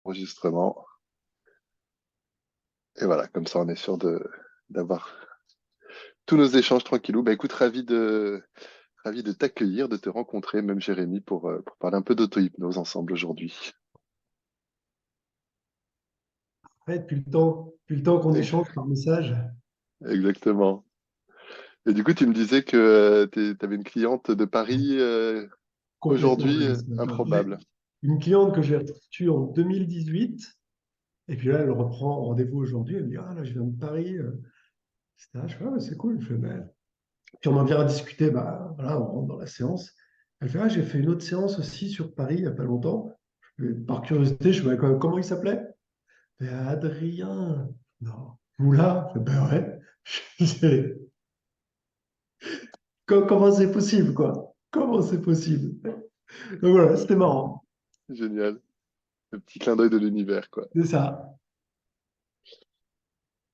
Enregistrement. Et voilà, comme ça, on est sûr d'avoir tous nos échanges tranquillou. Bah, écoute, ravi de t'accueillir, de te rencontrer, même Jérémy, pour parler un peu d'auto-hypnose ensemble aujourd'hui. Ouais, depuis le temps qu'on Et- échange par message. Exactement. Et du coup, tu me disais que tu avais une cliente de Paris Complètement, aujourd'hui, ouais, ce matin. Ouais. improbable. Une cliente que j'ai reçue en 2018, et puis là, elle reprend rendez-vous aujourd'hui. Elle me dit, ah là, je viens de Paris, etc. Je fais, ah, ouais, c'est cool. Je fais, ben, puis on en vient à discuter, bah, voilà, on rentre dans la séance. Elle fait, ah, j'ai fait une autre séance aussi sur Paris il n'y a pas longtemps. Par curiosité, je fais, comment il s'appelait? Elle fait, Adrien. Non. Moula? Je fais, ben ouais. Comment c'est possible, quoi? Comment c'est possible? Donc voilà, c'était marrant. Génial. Le petit clin d'œil de l'univers, quoi. C'est ça.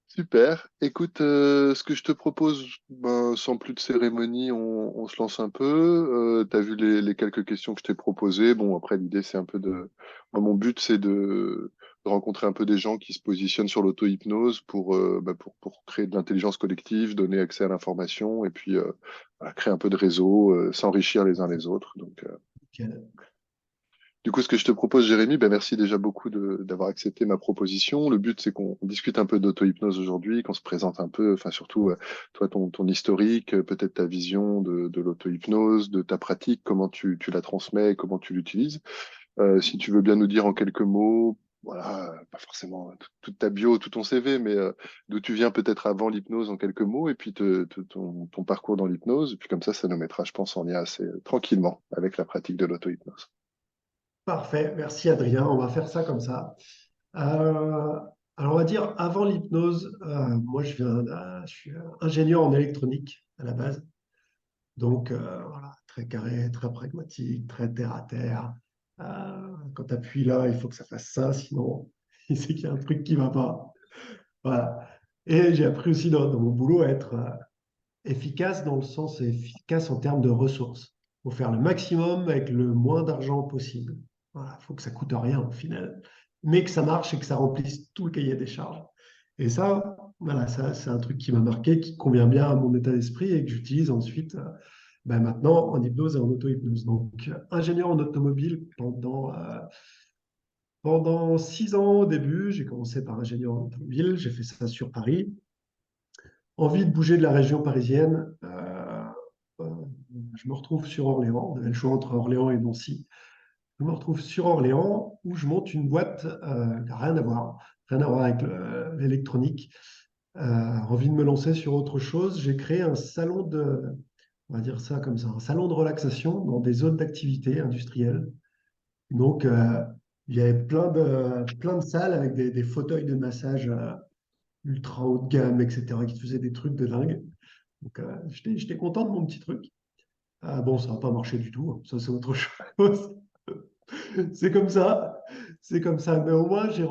Super. Écoute, ce que je te propose, ben, sans plus de cérémonie, on se lance un peu. Tu as vu les quelques questions que je t'ai proposées. Bon, après, l'idée, c'est un peu de... Moi, mon but, c'est de rencontrer un peu des gens qui se positionnent sur l'auto-hypnose pour créer de l'intelligence collective, donner accès à l'information et puis voilà, créer un peu de réseau, s'enrichir les uns les autres. Donc, Ok. du coup, ce que je te propose, Jérémy, ben merci déjà beaucoup d'avoir accepté ma proposition. Le but, c'est qu'on discute un peu d'auto-hypnose aujourd'hui, qu'on se présente un peu, enfin surtout, toi, ton historique, peut-être ta vision de l'auto-hypnose, de ta pratique, comment tu la transmets, comment tu l'utilises. Si tu veux bien nous dire en quelques mots, voilà, pas forcément toute ta bio, tout ton CV, mais d'où tu viens peut-être avant l'hypnose en quelques mots, et puis ton parcours dans l'hypnose. Et puis comme ça nous mettra, je pense, en lien assez tranquillement avec la pratique de l'auto-hypnose. Parfait. Merci, Adrien. On va faire ça comme ça. Euh, alors, on va dire avant l'hypnose, moi, je suis ingénieur en électronique à la base. Donc, voilà, très carré, très pragmatique, très terre à terre. Quand tu appuies là, il faut que ça fasse ça, sinon, c'est qu'il y a un truc qui ne va pas. Voilà. Et j'ai appris aussi dans mon boulot à être efficace dans le sens efficace en termes de ressources. Il faut faire le maximum avec le moins d'argent possible. Voilà, il faut que ça coûte rien au final, mais que ça marche et que ça remplisse tout le cahier des charges. Et ça, voilà, ça c'est un truc qui m'a marqué, qui convient bien à mon état d'esprit et que j'utilise ensuite ben maintenant en hypnose et en auto-hypnose. Donc, ingénieur en automobile pendant 6 ans au début. J'ai commencé par ingénieur en automobile, j'ai fait ça sur Paris. Envie de bouger de la région parisienne. Euh, je me retrouve sur Orléans. On avait le choix entre Orléans et Nancy. Je me retrouve sur Orléans où je monte une boîte qui n'a rien à voir avec l'électronique. Envie de me lancer sur autre chose. J'ai créé un salon on va dire ça comme ça, un salon de relaxation dans des zones d'activité industrielles. Donc, il y avait plein de salles avec des fauteuils de massage ultra haut de gamme, etc., qui te faisaient des trucs de dingue. Donc, j'étais content de mon petit truc. Ah bon, ça n'a pas marché du tout, hein. Ça, c'est autre chose. C'est comme ça. C'est comme ça. Mais au moins, j'ai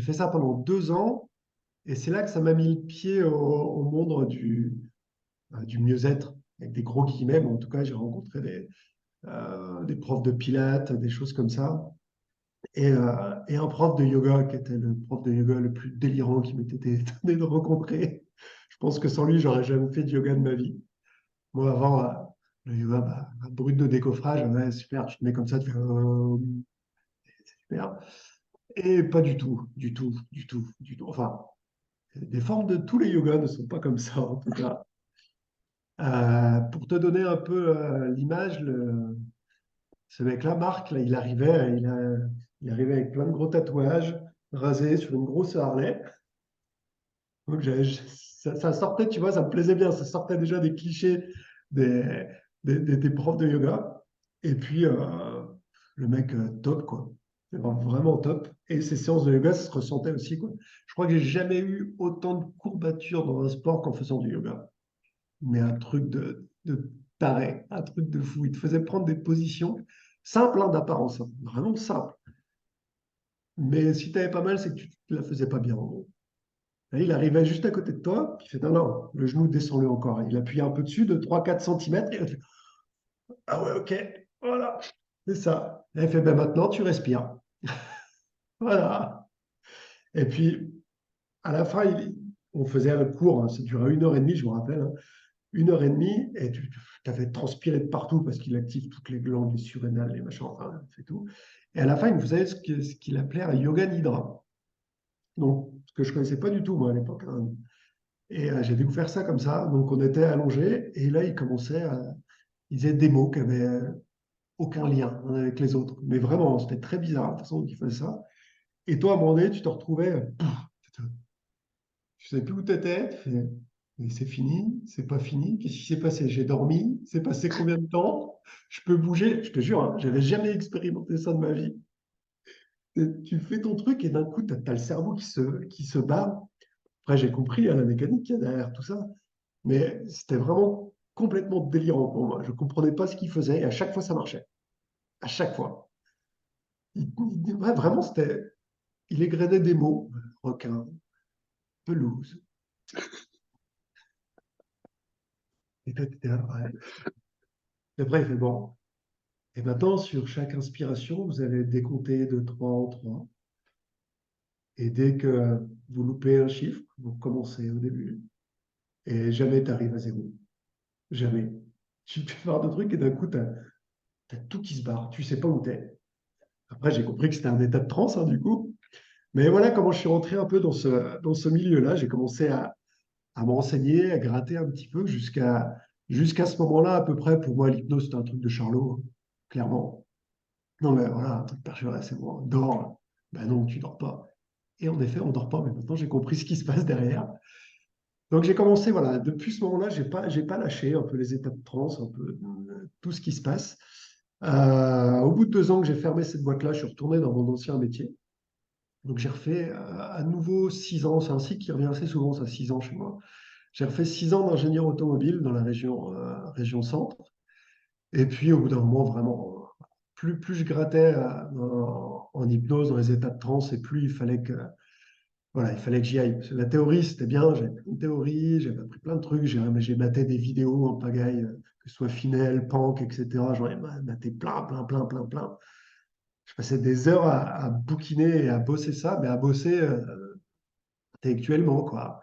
fait ça pendant 2 ans. Et c'est là que ça m'a mis le pied au monde du mieux-être, avec des gros guillemets. Mais en tout cas, j'ai rencontré des profs de pilates, des choses comme ça. Et un prof de yoga qui était le prof de yoga le plus délirant qui m'était donné de rencontrer. Je pense que sans lui, j'aurais jamais fait de yoga de ma vie. Moi, avant, le yoga, bah, brut de décoffrage, ouais, super, tu te mets comme ça, tu fais super. Et pas du tout, du tout, du tout, du tout. Enfin, des formes de tous les yogas ne sont pas comme ça, en tout cas. Pour te donner un peu l'image, ce mec-là, Marc, là, il arrivait avec plein de gros tatouages, rasé sur une grosse Harley. Donc, ça sortait, tu vois, ça me plaisait bien. Ça sortait déjà des clichés des, des profs de yoga. Et puis, le mec, top, quoi. Vraiment top. Et ces séances de yoga, ça se ressentait aussi, quoi. Je crois que j'ai jamais eu autant de courbatures dans un sport qu'en faisant du yoga. Mais un truc de taré, un truc de fou. Il te faisait prendre des positions simples, hein, d'apparence, hein, vraiment simples. Mais si tu avais pas mal, c'est que tu ne la faisais pas bien, en gros. Et il arrivait juste à côté de toi, puis il fait non, non, le genou, descend-le encore. Il appuyait un peu dessus de 3-4 centimètres. Et il a fait, ah ouais, ok, voilà, c'est ça. Et il fait ben maintenant, tu respires. Voilà. Et puis, à la fin, on faisait un cours, hein, ça durait 1 heure et demie, je me rappelle, hein. 1 heure et demie, et tu avais transpiré de partout parce qu'il active toutes les glandes, les surrénales, les machins, enfin, c'est tout. Et à la fin, il me faisait ce qu'il appelait un yoga nidra. Donc, ce que je ne connaissais pas du tout, moi, à l'époque, hein. Et j'ai découvert ça comme ça. Donc, on était allongés, et là, il disait des mots qui n'avaient aucun lien l'un avec les autres. Mais vraiment, c'était très bizarre la façon dont il faisait ça. Et toi, à un moment donné, tu te retrouvais, tu sais plus où tu étais, tu fais, mais c'est fini, c'est pas fini, qu'est-ce qui s'est passé? J'ai dormi, c'est passé combien de temps? Je peux bouger, je te jure, hein, j'avais jamais expérimenté ça de ma vie. Tu fais ton truc et d'un coup, tu as, le cerveau qui se bat. Après, j'ai compris hein, la mécanique qu'il y a derrière tout ça, mais c'était vraiment complètement délirant pour moi. Je comprenais pas ce qu'il faisait et à chaque fois, ça marchait. À chaque fois. Ouais, vraiment, il égrenait des mots, requin, pelouse. Et toi, t'étais là, ouais. Et après, il fait bon. Et maintenant, sur chaque inspiration, vous allez décompter de 3 en 3. Et dès que vous loupez un chiffre, vous recommencez au début. Et jamais tu arrives à zéro. Jamais. Tu peux faire de trucs et d'un coup, tu as, tout qui se barre. Tu sais pas où tu es. Après, j'ai compris que c'était un état de transe, hein, du coup. Mais voilà comment je suis rentré un peu dans ce milieu-là. J'ai commencé à me renseigner, à gratter un petit peu jusqu'à ce moment-là, à peu près. Pour moi, l'hypnose, c'était un truc de Charlot, clairement. Non, mais voilà, un truc perché, c'est bon, dors. Ben non, tu dors pas. Et en effet, on dort pas, mais maintenant j'ai compris ce qui se passe derrière. Donc j'ai commencé, voilà, depuis ce moment-là, j'ai pas lâché un peu les états de transe, un peu tout ce qui se passe. Au bout de 2 ans que j'ai fermé cette boîte-là, je suis retourné dans mon ancien métier. Donc j'ai refait à nouveau 6 ans, c'est un cycle qui revient assez souvent, ça, 6 ans chez moi. J'ai refait 6 ans d'ingénieur automobile dans la région centre. Et puis, au bout d'un moment, vraiment, plus je grattais en hypnose, dans les états de transe, et plus voilà, il fallait que j'y aille. Parce que la théorie, c'était bien, j'avais plein de théories, j'avais appris plein de trucs, j'ai maté des vidéos en pagaille, que ce soit Finel, Pank, etc. J'en ai maté plein, plein, plein, plein, plein. Je passais des heures à bouquiner et à bosser ça, mais à bosser intellectuellement, quoi.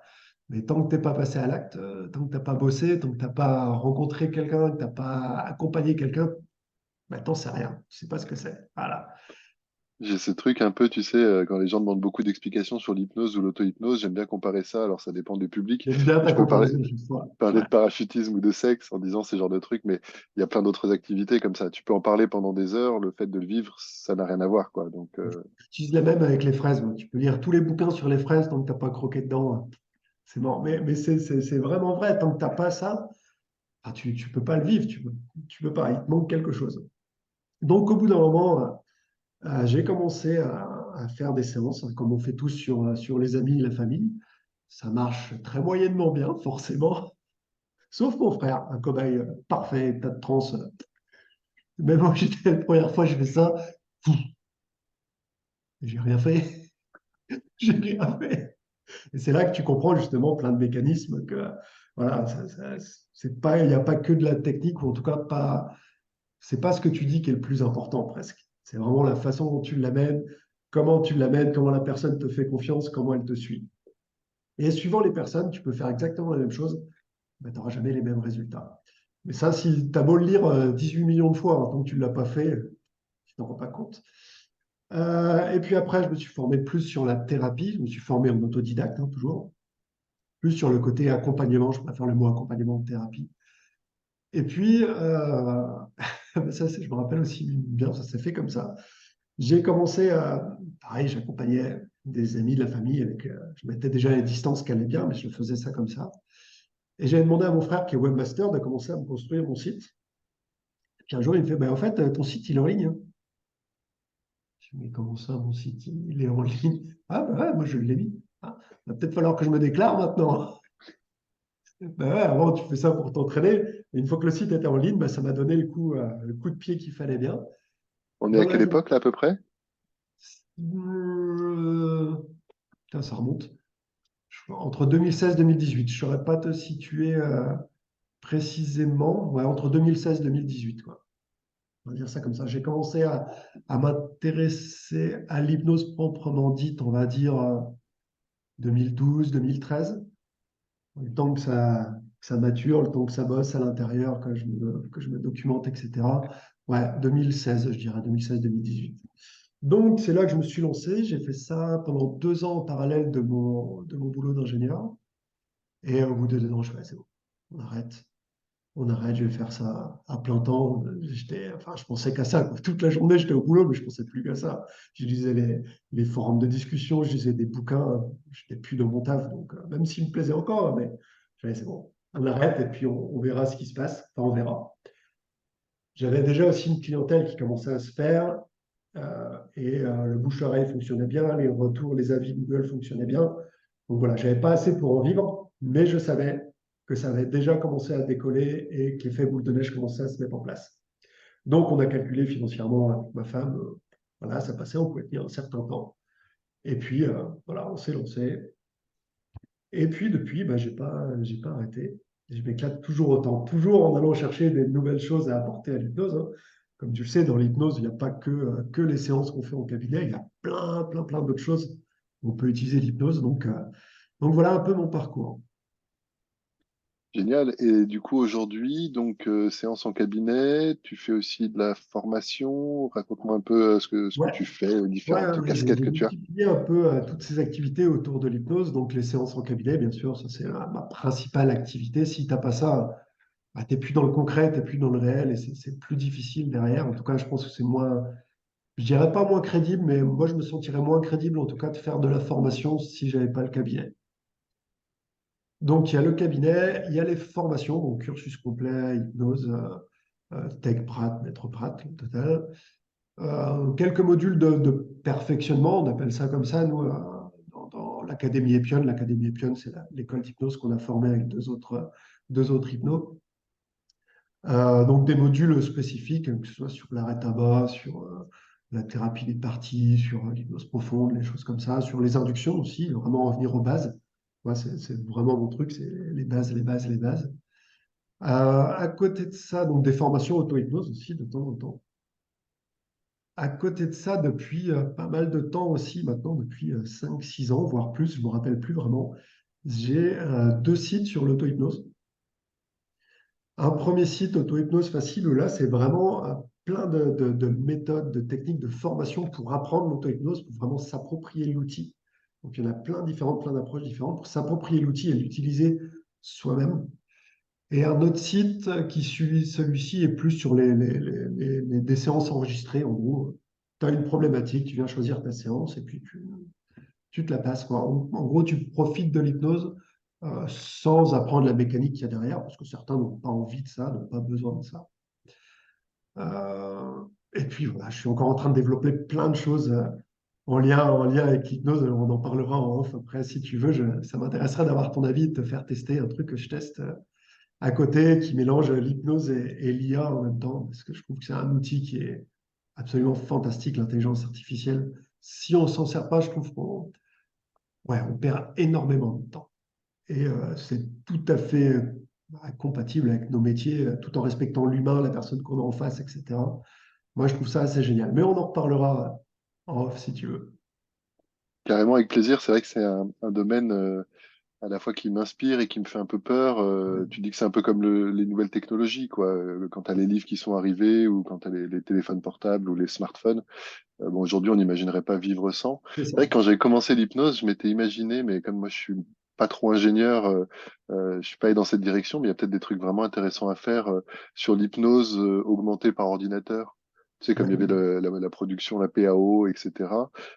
Mais tant que tu n'es pas passé à l'acte, tant que tu n'as pas bossé, tant que tu n'as pas rencontré quelqu'un, que tu n'as pas accompagné quelqu'un, bah, t'en sais rien. Tu sais pas ce que c'est. Voilà. J'ai ce truc un peu, tu sais, quand les gens demandent beaucoup d'explications sur l'hypnose ou l'auto-hypnose, j'aime bien comparer ça. Alors, ça dépend du public. J'aime bien Mais ta je peux comparaison chaque fois. parler Ouais. de parachutisme ou de sexe en disant ces genres de trucs, mais il y a plein d'autres activités comme ça. Tu peux en parler pendant des heures. Le fait de le vivre, ça n'a rien à voir, quoi. Donc, J'utilise la même avec les fraises, moi. Tu peux lire tous les bouquins sur les fraises tant que tu n'as pas croqué dedans. C'est mort. Mais c'est vraiment vrai. Tant que tu n'as pas ça, ah, tu ne peux pas le vivre. Tu peux pas. Il te manque quelque chose. Donc, au bout d'un moment, j'ai commencé à faire des séances, hein, comme on fait tous sur les amis et la famille. Ça marche très moyennement bien, forcément. Sauf mon frère, un cobaye parfait, état de transe. Même moi, j'étais la première fois, je fais ça. J'ai rien fait. J'ai rien fait. Et c'est là que tu comprends justement plein de mécanismes que, voilà, c'est pas, il n'y a pas que de la technique, ou en tout cas pas, c'est pas ce que tu dis qui est le plus important presque. C'est vraiment la façon dont tu l'amènes, comment la personne te fait confiance, comment elle te suit. Et suivant les personnes, tu peux faire exactement la même chose, mais tu n'auras jamais les mêmes résultats. Mais ça, si tu as beau le lire 18 millions de fois, hein, tant que tu ne l'as pas fait, tu t'en rends pas compte. Et puis après, je me suis formé plus sur la thérapie. Je me suis formé en autodidacte, hein, toujours. Plus sur le côté accompagnement. Je préfère le mot accompagnement de thérapie. Et puis, ça, je me rappelle aussi bien, ça s'est fait comme ça. J'ai commencé pareil, j'accompagnais des amis de la famille je mettais déjà les distances qui allaient bien, mais je faisais ça comme ça. Et j'avais demandé à mon frère, qui est webmaster, de commencer à me construire mon site. Et puis un jour, il me fait, bah, en fait, ton site, il est en ligne, hein. Je dis, mais comment ça, mon site, il est en ligne? Ah, bah ouais, moi, je l'ai mis. Ah, il va peut-être falloir que je me déclare maintenant. Bah ouais, avant, tu fais ça pour t'entraîner. Et une fois que le site était en ligne, bah, ça m'a donné le coup de pied qu'il fallait bien. on est Et à on a quelle mis. époque, là, à peu près? Euh, Putain, ça remonte. Entre 2016 et 2018. Je ne saurais pas te situer précisément. Ouais, entre 2016 et 2018, quoi. On va dire ça comme ça. J'ai commencé à m'intéresser à l'hypnose proprement dite, on va dire 2012, 2013. Le temps que ça mature, le temps que ça bosse à l'intérieur, que je me documente, etc. Ouais, 2016, je dirais, 2016-2018. Donc, c'est là que je me suis lancé. J'ai fait ça pendant 2 ans en parallèle de mon boulot d'ingénieur. Et au bout de 2 ans, je fais, c'est bon, on arrête. On arrête, je vais faire ça à plein temps. Enfin, je pensais qu'à ça, quoi. Toute la journée, j'étais au boulot, mais je pensais plus qu'à ça. Je lisais les forums de discussion, je lisais des bouquins. Je n'étais plus dans mon taf, donc même s'il me plaisait encore, mais je disais, c'est bon, on arrête et puis on verra ce qui se passe. Enfin, on verra. J'avais déjà aussi une clientèle qui commençait à se faire et le bouche-oreille fonctionnait bien, les retours, les avis Google fonctionnaient bien. Donc voilà, j'avais pas assez pour en vivre, mais je savais que ça avait déjà commencé à décoller et que l'effet boule de neige commençait à se mettre en place. Donc on a calculé financièrement avec ma femme, voilà, ça passait, on pouvait tenir un certain temps. Et puis voilà, on s'est lancé. Et puis depuis, bah, j'ai pas arrêté. Je m'éclate toujours autant, toujours en allant chercher des nouvelles choses à apporter à l'hypnose, hein. Comme tu le sais, dans l'hypnose, il n'y a pas que les séances qu'on fait en cabinet, il y a plein, plein, plein d'autres choses où on peut utiliser l'hypnose. Donc voilà un peu mon parcours. Génial. Et du coup, aujourd'hui, donc, séance en cabinet, tu fais aussi de la formation. Raconte-moi un peu ce que Ouais, tu fais, les ouais, différentes ouais, j'ai casquettes j'ai que tu as. multiplié un peu toutes ces activités autour de l'hypnose. Donc les séances en cabinet, bien sûr, ça c'est ma principale activité. Si tu n'as pas ça, bah, tu n'es plus dans le concret, tu n'es plus dans le réel et c'est plus difficile derrière. En tout cas, je pense que c'est moins, je dirais pas moins crédible, mais moi je me sentirais moins crédible en tout cas de faire de la formation si j'avais pas le cabinet. Donc il y a le cabinet, il y a les formations, donc cursus complet, hypnose, tech prat, maître prat, le total. Quelques modules de perfectionnement, on appelle ça comme ça, nous, dans l'Académie Epion. L'Académie Epion, c'est l'école d'hypnose qu'on a formée avec deux autres hypnos. Donc des modules spécifiques, que ce soit sur l'arrêt tabac, sur la thérapie des parties, sur l'hypnose profonde, les choses comme ça, sur les inductions aussi, vraiment revenir aux bases. Moi, c'est vraiment mon truc, c'est les bases, les bases, les bases. À côté de ça, donc des formations auto-hypnose aussi de temps en temps. À côté de ça, depuis pas mal de temps aussi, maintenant depuis 5-6 ans, voire plus, je ne me rappelle plus vraiment, j'ai 2 sites sur l'auto-hypnose. Un premier site, Auto-hypnose facile, où là, c'est vraiment plein de méthodes, de techniques, de formation pour apprendre l'auto-hypnose, pour vraiment s'approprier l'outil. Donc, il y en a plein différentes, plein d'approches différentes pour s'approprier l'outil et l'utiliser soi-même. Et un autre site qui suit celui-ci est plus sur des séances enregistrées. En gros, tu as une problématique, tu viens choisir ta séance et puis tu te la passes, quoi. En gros, tu profites de l'hypnose sans apprendre la mécanique qu'il y a derrière, parce que certains n'ont pas envie de ça, n'ont pas besoin de ça. Et puis voilà, je suis encore en train de développer plein de choses en lien avec l'hypnose. On en parlera en off après si tu veux. Ça m'intéresserait d'avoir ton avis, de te faire tester un truc que je teste à côté qui mélange l'hypnose et l'IA en même temps, parce que je trouve que c'est un outil qui est absolument fantastique, l'intelligence artificielle. Si on s'en sert pas, je trouve qu'on ouais, on perd énormément de temps. Et c'est tout à fait compatible avec nos métiers, tout en respectant l'humain, la personne qu'on a en face, etc. Moi, je trouve ça assez génial. Mais on en reparlera en off si tu veux. Carrément avec plaisir. C'est vrai que c'est un domaine à la fois qui m'inspire et qui me fait un peu peur. Tu dis que c'est un peu comme les nouvelles technologies, quoi. Quand tu as les livres qui sont arrivés ou quand tu as les téléphones portables ou les smartphones. Bon, aujourd'hui, on n'imaginerait pas vivre sans. C'est C'est vrai ça. que quand j'ai commencé l'hypnose, je m'étais imaginé, mais comme moi, je suis pas trop ingénieur, je suis pas allé dans cette direction, mais il y a peut-être des trucs vraiment intéressants à faire sur l'hypnose augmentée par ordinateur. Tu sais, comme il y avait Ouais. la production, la PAO, etc.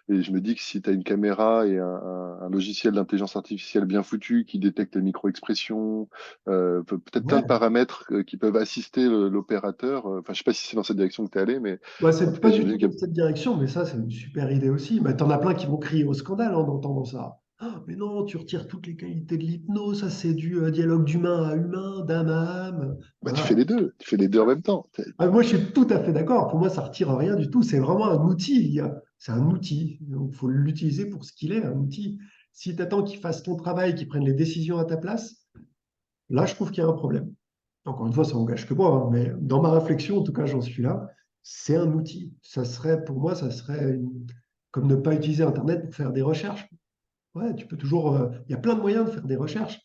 Et je me dis que si tu as une caméra et un logiciel d'intelligence artificielle bien foutu qui détecte les micro-expressions, peut-être plein de Ouais. paramètres qui peuvent assister l'opérateur. Enfin, je sais pas si c'est dans cette direction que tu es allé, mais Ouais, en c'est tout cas, pas du tout j'imagine qu'il dans y a cette direction, mais ça, c'est une super idée aussi. Mais t'en as plein qui vont crier au scandale en entendant ça. Ah, mais non, tu retires toutes les qualités de l'hypnose, ça c'est du dialogue d'humain à humain, d'âme à âme. bah, tu fais Voilà. les deux. Tu fais les deux en même temps. Ah, moi, je suis tout à fait d'accord. Pour moi, ça retire rien du tout. C'est vraiment un outil, l'IA. C'est un outil. Donc, il faut l'utiliser pour ce qu'il est, un outil. Si tu attends qu'il fasse ton travail, qu'il prenne les décisions à ta place, là, je trouve qu'il y a un problème. Encore une fois, ça n'engage que moi, hein, mais dans ma réflexion, en tout cas, j'en suis là. c'est un outil. Pour moi, ça serait comme ne pas utiliser Internet pour faire des recherches. Ouais, tu peux toujours. Il y a plein de moyens de faire des recherches.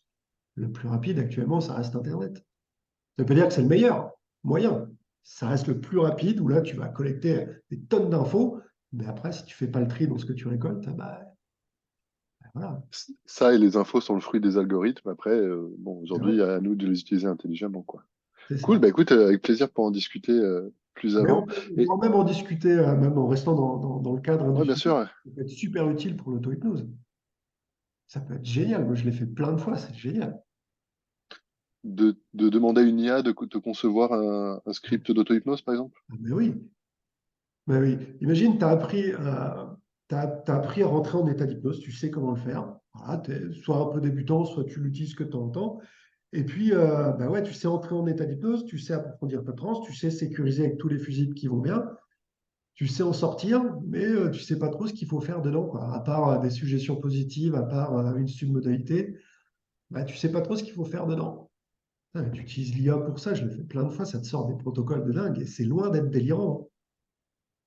Le plus rapide actuellement, ça reste Internet. Ça veut pas dire que c'est le meilleur moyen. Ça reste le plus rapide où là, tu vas collecter des tonnes d'infos. Mais après, si tu fais pas le tri dans ce que tu récoltes, bah, voilà. Ça et les infos sont le fruit des algorithmes. Après, bon, Et ouais, aujourd'hui, à nous de les utiliser intelligemment, quoi. c'est Cool, ça. bah écoute, avec plaisir pour en discuter plus Mais avant. on Et pourra même en discuter, même en restant dans le cadre ouais, bien individuel. sûr, ouais. Ça peut être super utile pour l'auto-hypnose. Ça peut être génial. Moi, je l'ai fait plein de fois. C'est génial. De demander à une IA de te concevoir un script d'auto-hypnose, par exemple. Ah, mais oui. Mais oui. Imagine, tu as appris, t'as appris à rentrer en état d'hypnose. Tu sais comment le faire. Voilà, tu es soit un peu débutant, soit tu l'utilises que de temps en temps. Et puis, bah ouais, tu sais entrer en état d'hypnose, tu sais approfondir ta transe, tu sais sécuriser avec tous les fusibles qui vont bien, tu sais en sortir, mais tu sais pas trop ce qu'il faut faire dedans, quoi. À part des suggestions positives, à part une submodalité, bah, tu sais pas trop ce qu'il faut faire dedans. Putain, tu utilises l'IA pour ça, je l'ai fait plein de fois, ça te sort des protocoles de dingue, et c'est loin d'être délirant.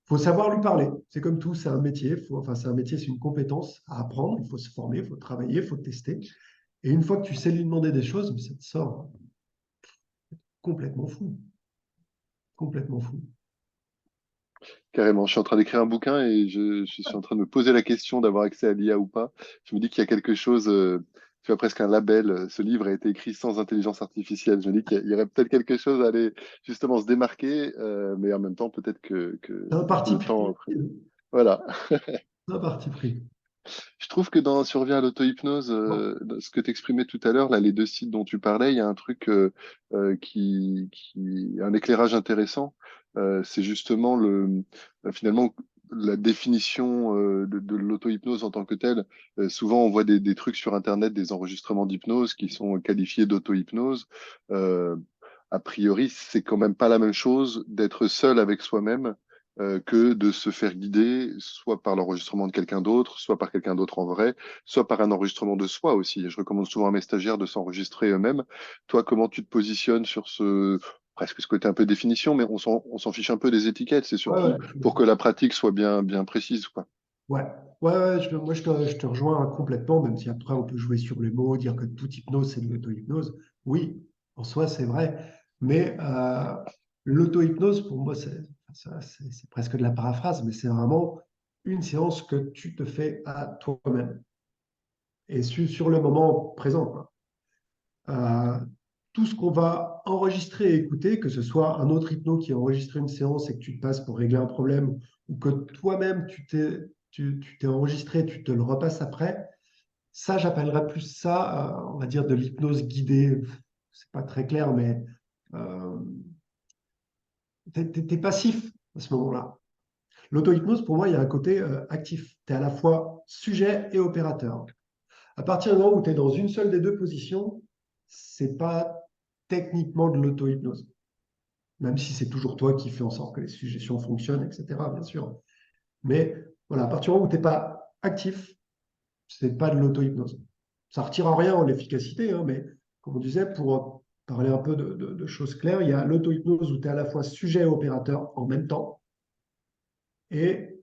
Il faut savoir lui parler. C'est comme tout, c'est un métier. Enfin, c'est un métier, c'est une compétence à apprendre. Il faut se former, il faut travailler, il faut tester. Et une fois que tu sais lui demander des choses, mais ça te sort complètement fou. Complètement fou. Carrément. Je suis en train d'écrire un bouquin et je suis en train de me poser la question d'avoir accès à l'IA ou pas. Je me dis qu'il y a quelque chose, tu vois, presque un label. Ce livre a été écrit sans intelligence artificielle. Je me dis qu'il y aurait peut-être quelque chose à aller justement se démarquer, mais en même temps, peut-être que C'est un parti le pris. temps. Voilà. C'est un parti pris. Je trouve que dans Survie à l'auto-hypnose, Bon. dans ce que tu exprimais tout à l'heure, là, les deux sites dont tu parlais, il y a un truc un éclairage intéressant. C'est justement finalement la définition de l'auto-hypnose en tant que telle. Souvent, on voit des trucs sur Internet, des enregistrements d'hypnose qui sont qualifiés d'auto-hypnose. Euh, a priori, c'est quand même pas la même chose d'être seul avec soi-même que de se faire guider, soit par l'enregistrement de quelqu'un d'autre, soit par quelqu'un d'autre en vrai, soit par un enregistrement de soi aussi. Je recommande souvent à mes stagiaires de s'enregistrer eux-mêmes. Toi, comment tu te positionnes sur presque ce côté un peu définition, mais on s'en fiche un peu des étiquettes, c'est Ouais, surtout pour que la pratique soit bien précise, quoi. ouais. Ouais, moi je te rejoins complètement, même si après on peut jouer sur les mots, dire que toute hypnose c'est de l'auto-hypnose. Oui, en soi c'est vrai. Mais l'auto-hypnose, pour moi, c'est presque de la paraphrase, mais c'est vraiment une séance que tu te fais à toi-même et sur le moment présent, quoi. Euh, tout ce qu'on va enregistrer et écouter, que ce soit un autre hypno qui a enregistré une séance et que tu te passes pour régler un problème, ou que toi-même tu t'es enregistré, tu te le repasses après, ça, j'appellerais plus ça, on va dire, de l'hypnose guidée. C'est pas très clair, mais euh, t'es passif à ce moment-là. L'auto-hypnose, pour moi, il y a un côté actif. Tu es à la fois sujet et opérateur. À partir du moment où tu es dans une seule des deux positions, c'est pas techniquement de l'auto-hypnose. Même si c'est toujours toi qui fais en sorte que les suggestions fonctionnent, etc., bien sûr. Mais voilà, à partir du moment où tu n'es pas actif, c'est pas de l'auto-hypnose. Ça ne retire en rien en l'efficacité, hein, mais comme on disait, pour parler un peu de choses claires, il y a l'auto-hypnose où tu es à la fois sujet et opérateur en même temps, et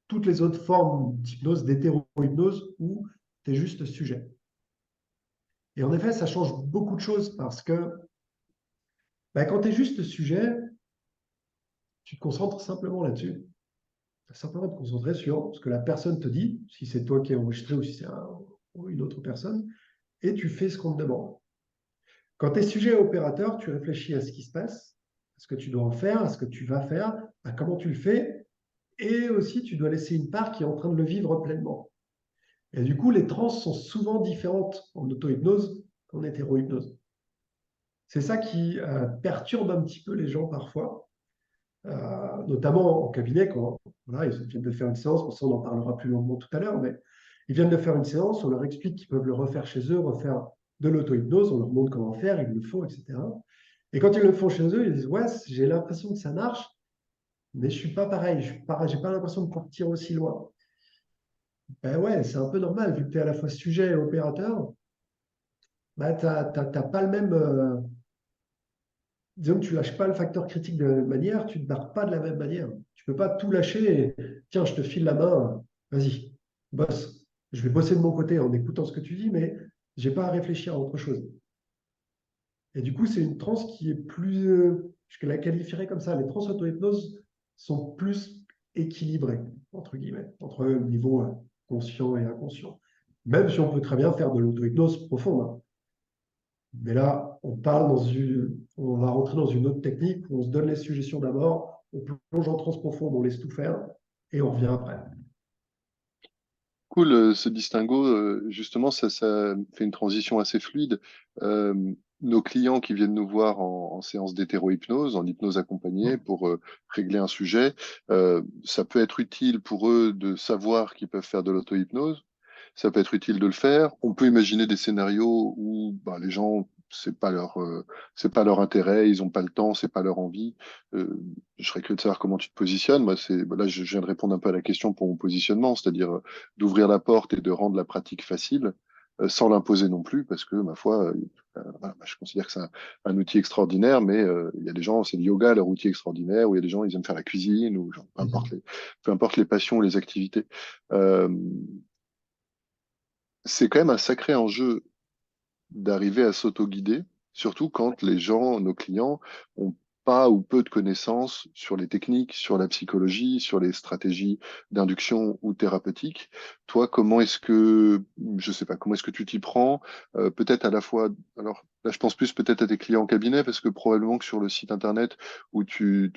toutes les autres formes d'hypnose, d'hétéro-hypnose, où tu es juste sujet. Et en effet, ça change beaucoup de choses parce que bah, quand tu es juste sujet, tu te concentres simplement là-dessus. Tu simplement te concentrer sur ce que la personne te dit, si c'est toi qui es enregistré ou si c'est une autre personne, et tu fais ce qu'on te demande. Quand tu es sujet opérateur, tu réfléchis à ce qui se passe, à ce que tu dois en faire, à ce que tu vas faire, à comment tu le fais, et aussi tu dois laisser une part qui est en train de le vivre pleinement. Et du coup, les trans sont souvent différentes en auto-hypnose qu'en hétéro-hypnose. C'est ça qui perturbe un petit peu les gens parfois, notamment en cabinet, quand voilà, ils viennent de faire une séance, on en parlera plus longuement tout à l'heure, mais ils viennent de faire une séance, on leur explique qu'ils peuvent le refaire chez eux, refaire de l'auto-hypnose, on leur montre comment faire, ils le font, etc. Et quand ils le font chez eux, ils disent, ouais, j'ai l'impression que ça marche, mais je suis pas pareil, je n'ai pas l'impression de partir aussi loin. Ben ouais, c'est un peu normal, vu que tu es à la fois sujet et opérateur, ben, tu n'as pas le même, disons que tu lâches pas le facteur critique de la même manière, tu ne barres pas de la même manière. Tu peux pas tout lâcher et tiens, je te file la main, vas-y, bosse. Je vais bosser de mon côté en écoutant ce que tu dis, mais j'ai pas à réfléchir à autre chose. Et du coup, c'est une transe qui est plus, je la qualifierais comme ça. Les transes auto-hypnose sont plus équilibrées, entre guillemets, entre le niveau conscient et inconscient. Même si on peut très bien faire de l'auto-hypnose profonde, hein. Mais là, on va rentrer dans une autre technique où on se donne les suggestions d'abord, on plonge en transe profonde, on laisse tout faire et on revient après. Cool, ce distinguo, justement, ça fait une transition assez fluide. Euh, Nos clients qui viennent nous voir en séance d'hétérohypnose, en hypnose accompagnée pour régler un sujet, ça peut être utile pour eux de savoir qu'ils peuvent faire de l'auto-hypnose. Ça peut être utile de le faire. On peut imaginer des scénarios où bah, les gens, c'est pas leur intérêt, ils ont pas le temps, c'est pas leur envie. Euh, je serais curieux de savoir comment tu te positionnes. Moi, bah, là, je viens de répondre un peu à la question pour mon positionnement, c'est-à-dire d'ouvrir la porte et de rendre la pratique facile, sans l'imposer non plus, parce que, ma foi, voilà, je considère que c'est un outil extraordinaire, mais il y a des gens, c'est le yoga, leur outil extraordinaire, ou il y a des gens, ils aiment faire la cuisine, ou genre, Mhm. peu importe les passions ou les activités. Euh, c'est quand même un sacré enjeu d'arriver à s'auto-guider, surtout quand les gens, nos clients, ont pas ou peu de connaissances sur les techniques, sur la psychologie, sur les stratégies d'induction ou thérapeutiques. Toi, je sais pas, comment est-ce que tu t'y prends? Peut-être à la fois, alors là, je pense plus peut-être à tes clients en cabinet, parce que probablement que sur le site internet où tu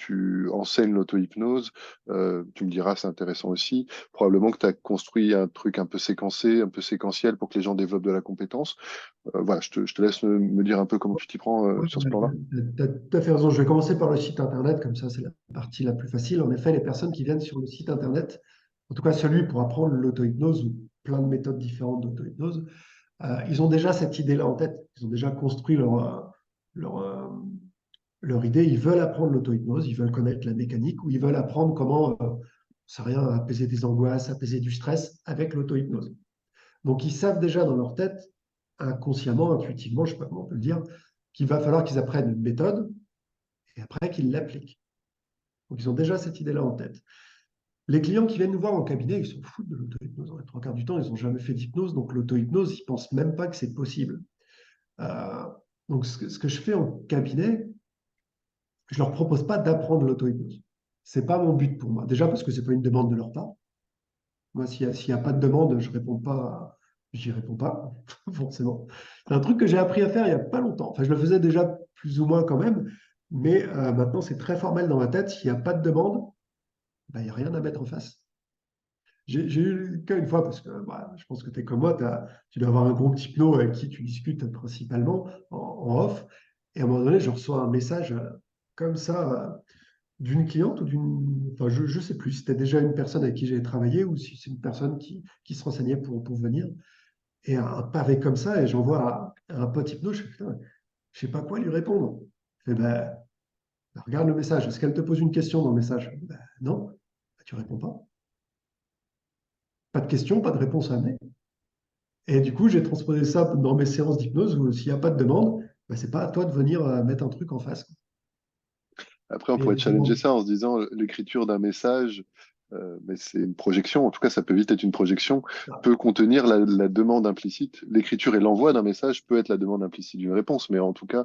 enseignes l'auto-hypnose, tu me diras, c'est intéressant aussi, probablement que tu as construit un truc un peu séquencé, un peu séquentiel pour que les gens développent de la compétence. Voilà, je te laisse me dire un peu comment tu t'y prends Ouais, sur ce plan-là. tu as tout à fait raison. Je vais commencer par le site internet, comme ça c'est la partie la plus facile. En effet, les personnes qui viennent sur le site internet, en tout cas celui pour apprendre l'auto-hypnose ou plein de méthodes différentes d'auto-hypnose, ils ont déjà cette idée-là en tête. Ils ont déjà construit leur, euh, leur idée. Ils veulent apprendre l'auto-hypnose, ils veulent connaître la mécanique ou ils veulent apprendre comment, c'est rien, apaiser des angoisses, apaiser du stress avec l'auto-hypnose. Donc ils savent déjà dans leur tête, inconsciemment, intuitivement, je ne sais pas comment on peut le dire, qu'il va falloir qu'ils apprennent une méthode et après qu'ils l'appliquent. Donc ils ont déjà cette idée-là en tête. Les clients qui viennent nous voir en cabinet, ils s'en foutent de l'auto-hypnose. Les trois quarts du temps, ils n'ont jamais fait d'hypnose, donc l'auto-hypnose, ils ne pensent même pas que c'est possible. Euh, donc ce que je fais en cabinet, je ne leur propose pas d'apprendre l'auto-hypnose. Ce n'est pas mon but pour moi. Déjà parce que ce n'est pas une demande de leur part. Moi, s'il y a pas de demande, je réponds pas, j'y réponds pas, forcément. C'est un truc que j'ai appris à faire il n'y a pas longtemps. Enfin, je le faisais déjà plus ou moins quand même, mais maintenant c'est très formel dans ma tête. S'il n'y a pas de demande, ben, il n'y a rien à mettre en face. J'ai eu le cas une fois, parce que bah, je pense que tu es comme moi, tu dois avoir un groupe hypno avec qui tu discutes principalement en off, et à un moment donné, je reçois un message comme ça d'une cliente ou enfin, je ne sais plus si c'était déjà une personne avec qui j'avais travaillé ou si c'est une personne qui se renseignait pour venir. Et un pavé comme ça, et j'envoie à un pote hypno, je fais, putain, je sais pas quoi lui répondre. Je fais, ben, regarde le message. Est-ce qu'elle te pose une question dans le message? Ben, non, ben, tu réponds pas. Pas de question, pas de réponse à amener. Et du coup, j'ai transposé ça dans mes séances d'hypnose où s'il n'y a pas de demande, ben, c'est pas à toi de venir mettre un truc en face. Après, on Mais il y a pourrait des challenger demandes. ça en se disant l'écriture d'un message, mais c'est une projection. En tout cas, ça peut vite être une projection, peut contenir la demande implicite. L'écriture et l'envoi d'un message peut être la demande implicite d'une réponse, mais en tout cas,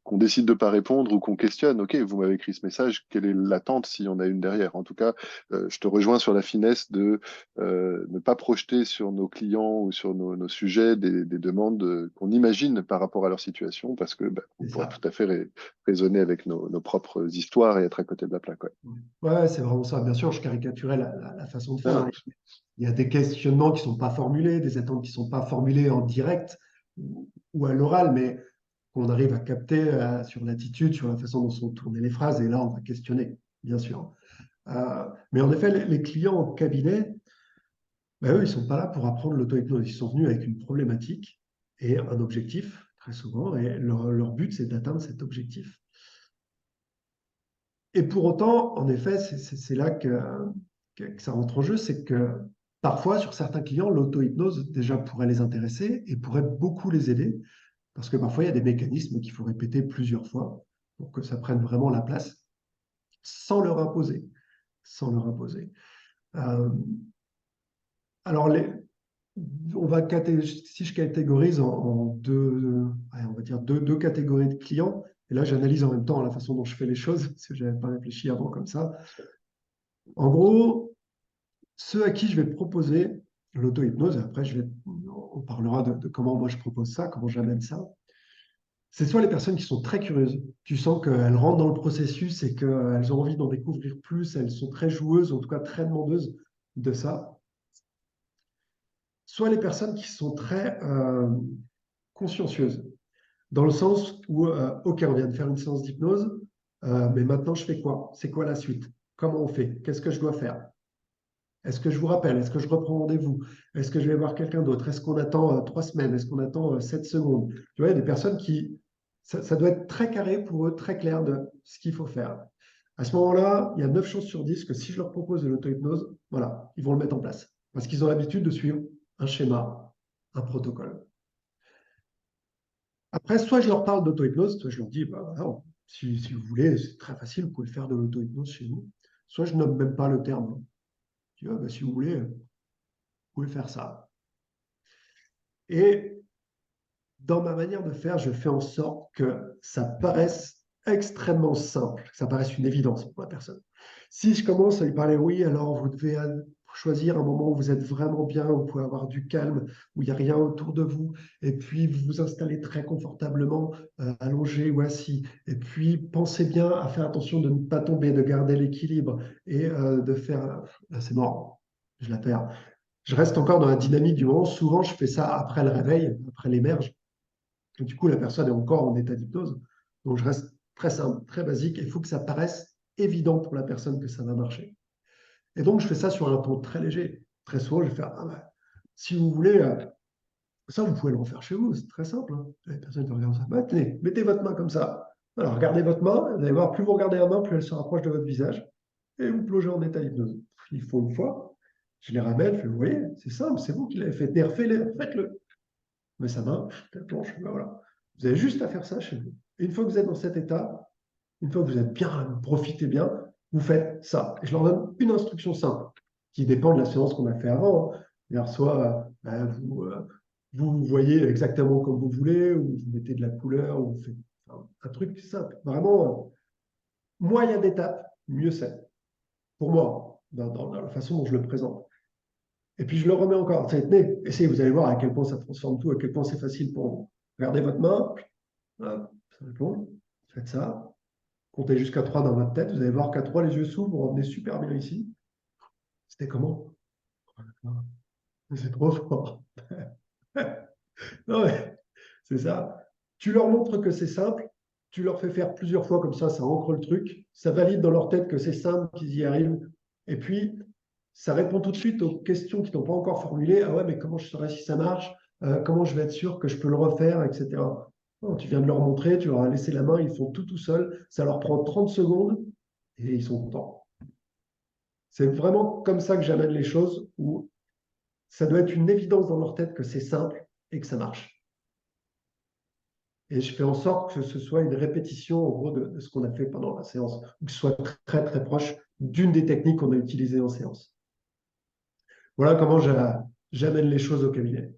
qu'on décide de pas répondre ou qu'on questionne, OK, vous m'avez écrit ce message, quelle est l'attente s'il y en a une derrière? En tout cas, je te rejoins sur la finesse de ne pas projeter sur nos clients ou sur nos sujets des demandes qu'on imagine par rapport à leur situation, parce que bah, on C'est pourrait ça. tout à fait raisonner avec nos propres histoires et être à côté de la plaque. Ouais. Ouais, c'est vraiment ça. Bien sûr, je caricaturais la façon de faire, Non, hein. Il y a des questionnements qui ne sont pas formulés, des attentes qui ne sont pas formulées en direct ou à l'oral, mais qu'on arrive à capter sur l'attitude, sur la façon dont sont tournées les phrases, et là, on va questionner, bien sûr. Mais en effet, les clients en cabinet, ben, eux, ils ne sont pas là pour apprendre l'auto-hypnose. Ils sont venus avec une problématique et un objectif, très souvent, et leur but, c'est d'atteindre cet objectif. Et pour autant, en effet, c'est là que ça rentre en jeu, c'est que parfois, sur certains clients, l'auto-hypnose déjà pourrait les intéresser et pourrait beaucoup les aider, parce que parfois, il y a des mécanismes qu'il faut répéter plusieurs fois. pour que ça prenne vraiment la place, sans leur imposer. Sans leur imposer. Euh, alors, si je catégorise en deux, ouais, on va dire deux catégories de clients, et là j'analyse en même temps la façon dont je fais les choses, parce que je n'avais pas réfléchi avant comme ça. En gros, ceux à qui je vais proposer l'auto-hypnose, et après on parlera de comment moi je propose ça, comment j'amène ça. C'est soit les personnes qui sont très curieuses. Tu sens qu'elles rentrent dans le processus et qu'elles ont envie d'en découvrir plus, elles sont très joueuses, en tout cas très demandeuses de ça. Soit les personnes qui sont très consciencieuses, dans le sens où, OK, on vient de faire une séance d'hypnose, mais maintenant je fais quoi? C'est quoi la suite? Comment on fait? Qu'est-ce que je dois faire? Est-ce que je vous rappelle? Est-ce que je reprends rendez-vous? Est-ce que je vais voir quelqu'un d'autre? Est-ce qu'on attend 3 semaines? Est-ce qu'on attend 7 secondes? Tu vois, il y a des personnes qui, ça doit être très carré pour eux, très clair de ce qu'il faut faire. À ce moment-là, il y a 9 chances sur 10 que si je leur propose de l'auto-hypnose, voilà, ils vont le mettre en place. Parce qu'ils ont l'habitude de suivre un schéma, un protocole. Après, soit je leur parle d'auto-hypnose, soit je leur dis, bah, voilà, si vous voulez, c'est très facile, vous pouvez faire de l'auto-hypnose chez vous. Soit je nomme même pas le terme. Je dis, ah, bah, si vous voulez, vous pouvez faire ça. Et dans ma manière de faire, je fais en sorte que ça paraisse extrêmement simple, que ça paraisse une évidence pour la personne. Si je commence à lui parler, oui, alors vous devez choisir un moment où vous êtes vraiment bien, où vous pouvez avoir du calme, où il n'y a rien autour de vous, et puis vous vous installez très confortablement, allongé ou assis, et puis pensez bien à faire attention de ne pas tomber, de garder l'équilibre, et de faire... Là, c'est mort, je la perds. Je reste encore dans la dynamique du moment. Souvent, je fais ça après le réveil, après l'émerge. Et du coup, la personne est encore en état d'hypnose. Donc, je reste très simple, très basique. Il faut que ça paraisse évident pour la personne que ça va marcher. Et donc, je fais ça sur un ton très léger. Très souvent, je vais faire, ah bah, si vous voulez, ça, vous pouvez le refaire chez vous. C'est très simple. Hein. Les personnes qui regardent ça, bah, tenez, mettez votre main comme ça. Alors, regardez votre main. Vous allez voir, plus vous regardez la main, plus elle se rapproche de votre visage. Et vous plongez en état d'hypnose. Il faut une fois. Je les ramène. Je fais, vous voyez, c'est simple. C'est vous qui l'avez fait. Refaites-le. Mais ça marche, elle planche, ben voilà. Vous avez juste à faire ça chez vous. Et une fois que vous êtes dans cet état, une fois que vous êtes bien, vous profitez bien, vous faites ça. Et je leur donne une instruction simple, qui dépend de la séance qu'on a fait avant. Hein. Soit vous voyez exactement comme vous voulez, ou vous mettez de la couleur, ou vous faites un truc simple. Vraiment, moins il y a d'étapes, mieux c'est. Pour moi, dans la façon dont je le présente. Et puis je le remets encore. Tenez, essayez, vous allez voir à quel point ça transforme tout, à quel point c'est facile pour vous. Regardez votre main, hop, ça répond. Faites ça. Comptez jusqu'à 3 dans votre tête. Vous allez voir qu'à 3 les yeux s'ouvrent, vous revenez super bien ici. C'était comment? C'est trop fort. Non, mais c'est ça. Tu leur montres que c'est simple, tu leur fais faire plusieurs fois comme ça ancre le truc, ça valide dans leur tête que c'est simple, qu'ils y arrivent. Et puis, ça répond tout de suite aux questions qu'ils n'ont pas encore formulées. Ah ouais, mais comment je saurais si ça marche? Comment je vais être sûr que je peux le refaire, etc. Non, tu viens de leur montrer, tu leur as laissé la main, ils font tout seul. Ça leur prend 30 secondes et ils sont contents. C'est vraiment comme ça que j'amène les choses, où ça doit être une évidence dans leur tête que c'est simple et que ça marche. Et je fais en sorte que ce soit une répétition, en gros, de ce qu'on a fait pendant la séance, ou que ce soit très, très proche d'une des techniques qu'on a utilisées en séance. Voilà comment j'amène les choses au cabinet.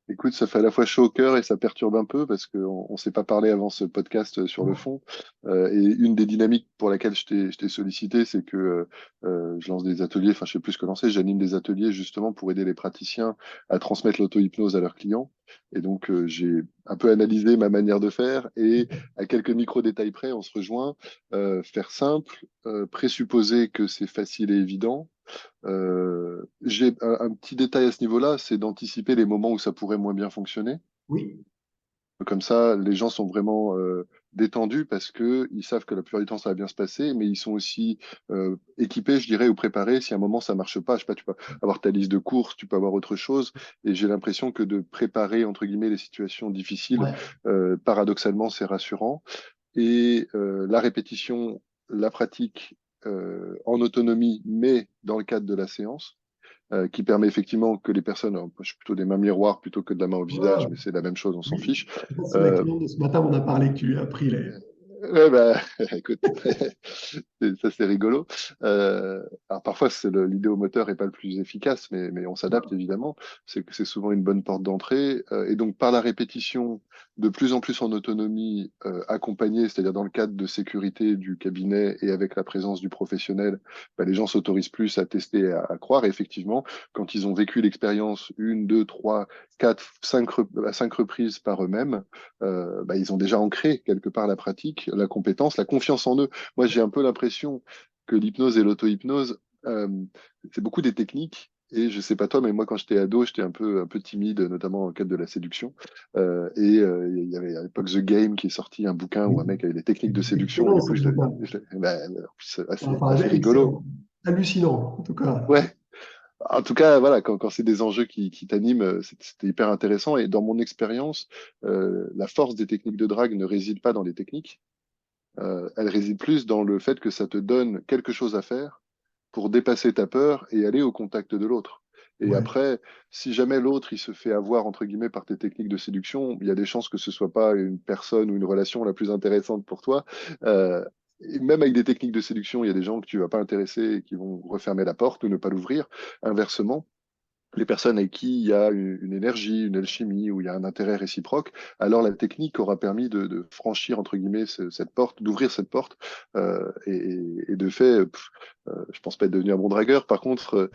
Écoute, ça fait à la fois chaud au cœur et ça perturbe un peu parce qu'on ne s'est pas parlé avant ce podcast sur le fond. Et une des dynamiques pour laquelle je t'ai sollicité, c'est que je lance des ateliers, enfin je sais plus ce que lancer, j'anime des ateliers justement pour aider les praticiens à transmettre l'auto-hypnose à leurs clients. Et donc j'ai un peu analysé ma manière de faire et à quelques micro-détails près, on se rejoint. Faire simple, présupposer que c'est facile et évident. J'ai un petit détail à ce niveau-là, c'est d'anticiper les moments où ça pourrait moins bien fonctionner. Oui, Comme ça, les gens sont vraiment détendus parce que ils savent que la plupart du temps ça va bien se passer, mais ils sont aussi équipés, je dirais, ou préparés. Si à un moment ça marche pas, je sais pas, tu peux avoir ta liste de courses, tu peux avoir autre chose. Et j'ai l'impression que de préparer entre guillemets les situations difficiles, ouais. paradoxalement, c'est rassurant. Et la répétition, la pratique en autonomie, mais dans le cadre de la séance qui permet effectivement que les personnes, alors, moi, je suis plutôt des mains miroirs plutôt que de la main au visage, Ah, mais c'est la même chose, on s'en oui. fiche. C'est la Euh, cliente de ce matin, on a parlé que tu lui as pris les. Ouais, bah, écoute, ça c'est rigolo. Alors parfois l'idéomoteur est pas le plus efficace, mais on s'adapte évidemment. C'est souvent une bonne porte d'entrée. Et donc par la répétition, de plus en plus en autonomie, accompagnée, c'est-à-dire dans le cadre de sécurité du cabinet et avec la présence du professionnel, bah, les gens s'autorisent plus à tester, et à croire. Et effectivement, quand ils ont vécu l'expérience une, deux, trois, quatre, à 5 reprises par eux-mêmes, bah, ils ont déjà ancré quelque part la pratique, la compétence, la confiance en eux. Moi, j'ai un peu l'impression que l'hypnose et l'auto-hypnose, c'est beaucoup des techniques. Et je sais pas toi, mais moi, quand j'étais ado, j'étais un peu timide, notamment dans le cadre de la séduction. Il y avait à l'époque The Game qui est sorti, un bouquin où un mec avait des techniques de séduction. Et Excellent du ce coup, bouquin. bah, en plus, Enfin, assez rigolo. excellent. Hallucinant, en tout cas. Ouais, en tout cas, voilà, quand c'est des enjeux qui t'animent, c'était hyper intéressant. Et dans mon expérience, la force des techniques de drague ne réside pas dans les techniques, elle réside plus dans le fait que ça te donne quelque chose à faire pour dépasser ta peur et aller au contact de l'autre. Et Ouais. après, si jamais l'autre, il se fait avoir, entre guillemets, par tes techniques de séduction, il y a des chances que ce soit pas une personne ou une relation la plus intéressante pour toi. Et même avec des techniques de séduction, il y a des gens que tu vas pas intéresser et qui vont refermer la porte ou ne pas l'ouvrir. Inversement, les personnes avec qui il y a une énergie, une alchimie, où il y a un intérêt réciproque, alors la technique aura permis de franchir, entre guillemets, cette porte, d'ouvrir cette porte. Et de fait, je pense pas être devenu un bon dragueur. Par contre,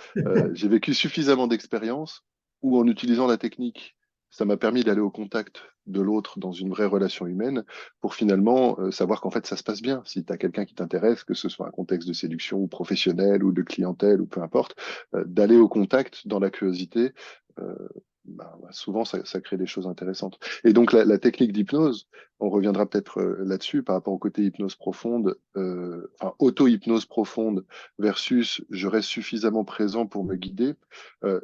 j'ai vécu suffisamment d'expériences où, en utilisant la technique, ça m'a permis d'aller au contact de l'autre dans une vraie relation humaine pour finalement savoir qu'en fait ça se passe bien. Si tu as quelqu'un qui t'intéresse, que ce soit un contexte de séduction ou professionnel ou de clientèle ou peu importe, d'aller au contact dans la curiosité, euh, souvent ça crée des choses intéressantes. Et donc la technique d'hypnose, on reviendra peut-être là-dessus par rapport au côté hypnose profonde, enfin auto-hypnose profonde versus je reste suffisamment présent pour me guider.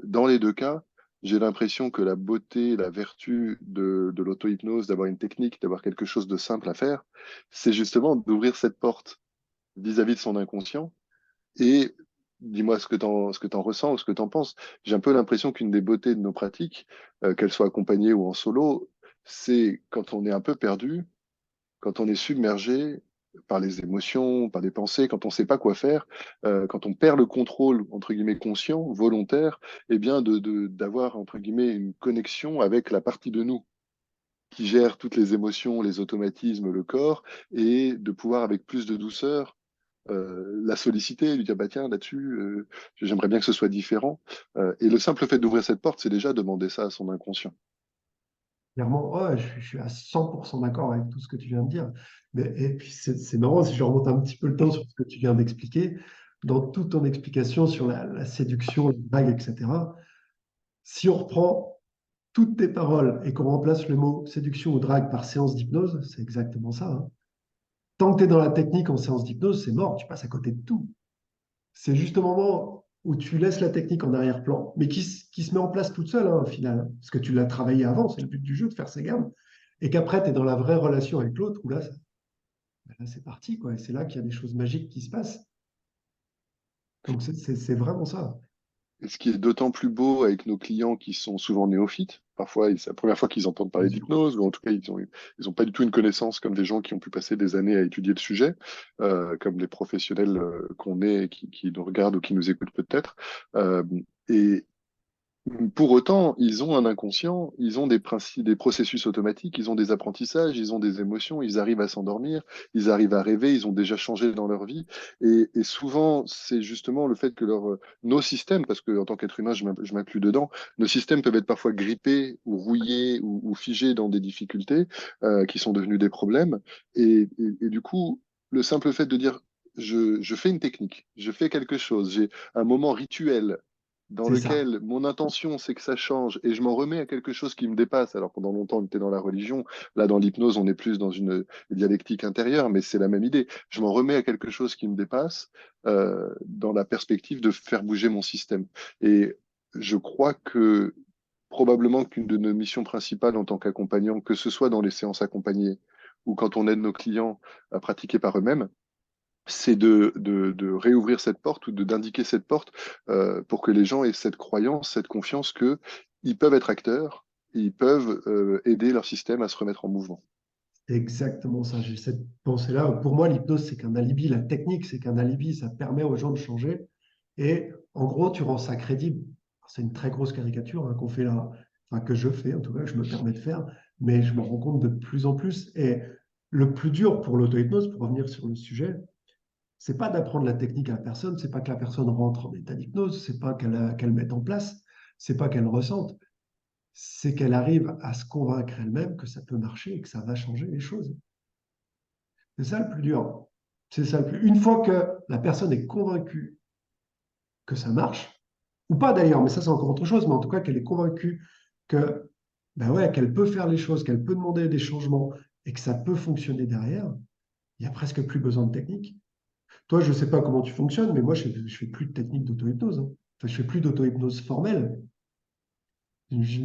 Dans les deux cas, j'ai l'impression que la beauté, la vertu de l'auto-hypnose, d'avoir une technique, d'avoir quelque chose de simple à faire, c'est justement d'ouvrir cette porte vis-à-vis de son inconscient. Et dis-moi ce que t'en ressens ou ce que t'en penses. J'ai un peu l'impression qu'une des beautés de nos pratiques, qu'elles soient accompagnées ou en solo, c'est quand on est un peu perdu, quand on est submergé par les émotions, par les pensées, quand on ne sait pas quoi faire, quand on perd le contrôle, entre guillemets, conscient, volontaire, eh bien, d'avoir, entre guillemets, une connexion avec la partie de nous qui gère toutes les émotions, les automatismes, le corps, et de pouvoir, avec plus de douceur, la solliciter, lui dire, bah tiens, là-dessus, j'aimerais bien que ce soit différent. Et le simple fait d'ouvrir cette porte, c'est déjà demander ça à son inconscient. Clairement, ouais, je suis à 100% d'accord avec tout ce que tu viens de dire. Mais, et puis, c'est marrant, si je remonte un petit peu le temps sur ce que tu viens d'expliquer, dans toute ton explication sur la séduction, la drague, etc., si on reprend toutes tes paroles et qu'on remplace le mot séduction ou drague par séance d'hypnose, c'est exactement ça, hein. Tant que tu es dans la technique en séance d'hypnose, c'est mort, tu passes à côté de tout. C'est juste au moment où tu laisses la technique en arrière-plan, mais qui se met en place toute seule, hein, au final, hein, parce que tu l'as travaillé avant, c'est le but du jeu de faire ses gammes, et qu'après, tu es dans la vraie relation avec l'autre, où là, ben là c'est parti, quoi, et c'est là qu'il y a des choses magiques qui se passent. Donc, c'est vraiment ça. Et ce qui est d'autant plus beau avec nos clients qui sont souvent néophytes, parfois c'est la première fois qu'ils entendent parler Bien sûr. d'hypnose, ou en tout cas ils ont pas du tout une connaissance comme des gens qui ont pu passer des années à étudier le sujet, comme les professionnels qu'on est et qui nous regardent ou qui nous écoutent peut-être. Et pour autant, ils ont un inconscient, ils ont des principes, des processus automatiques, ils ont des apprentissages, ils ont des émotions, ils arrivent à s'endormir, ils arrivent à rêver, ils ont déjà changé dans leur vie. Et souvent, c'est justement le fait que nos systèmes, parce que en tant qu'être humain, je m'inclus dedans, nos systèmes peuvent être parfois grippés ou rouillés ou figés dans des difficultés qui sont devenues des problèmes. Et du coup, le simple fait de dire je fais une technique, je fais quelque chose, j'ai un moment rituel dans C'est ça. lequel mon intention c'est que ça change et je m'en remets à quelque chose qui me dépasse. Alors pendant longtemps on était dans la religion, là dans l'hypnose on est plus dans une dialectique intérieure, mais c'est la même idée. Je m'en remets à quelque chose qui me dépasse dans la perspective de faire bouger mon système. Et je crois que probablement qu'une de nos missions principales en tant qu'accompagnant, que ce soit dans les séances accompagnées ou quand on aide nos clients à pratiquer par eux-mêmes, c'est de réouvrir cette porte ou d'indiquer cette porte pour que les gens aient cette croyance, cette confiance que ils peuvent être acteurs, et ils peuvent aider leur système à se remettre en mouvement. C'est exactement ça. J'ai cette pensée-là. Pour moi, l'hypnose, c'est qu'un alibi. La technique, c'est qu'un alibi. Ça permet aux gens de changer. Et en gros, tu rends ça crédible. C'est une très grosse caricature hein, qu'on fait là, enfin que je fais, en tout cas, que je me permets de faire, mais je me rends compte de plus en plus. Et le plus dur pour l'auto-hypnose, pour revenir sur le sujet, c'est pas d'apprendre la technique à la personne, c'est pas que la personne rentre en état d'hypnose, c'est pas qu'elle mette en place, c'est pas qu'elle ressente, c'est qu'elle arrive à se convaincre elle-même que ça peut marcher et que ça va changer les choses. C'est ça le plus dur. C'est ça le plus. Une fois que la personne est convaincue que ça marche, ou pas d'ailleurs, mais ça c'est encore autre chose, mais en tout cas qu'elle est convaincue que ben ouais, qu'elle peut faire les choses, qu'elle peut demander des changements et que ça peut fonctionner derrière, il n'y a presque plus besoin de technique. Toi, je ne sais pas comment tu fonctionnes, mais moi je fais plus de technique d'auto-hypnose. Hein. Enfin, je fais plus d'auto-hypnose formelle. Je-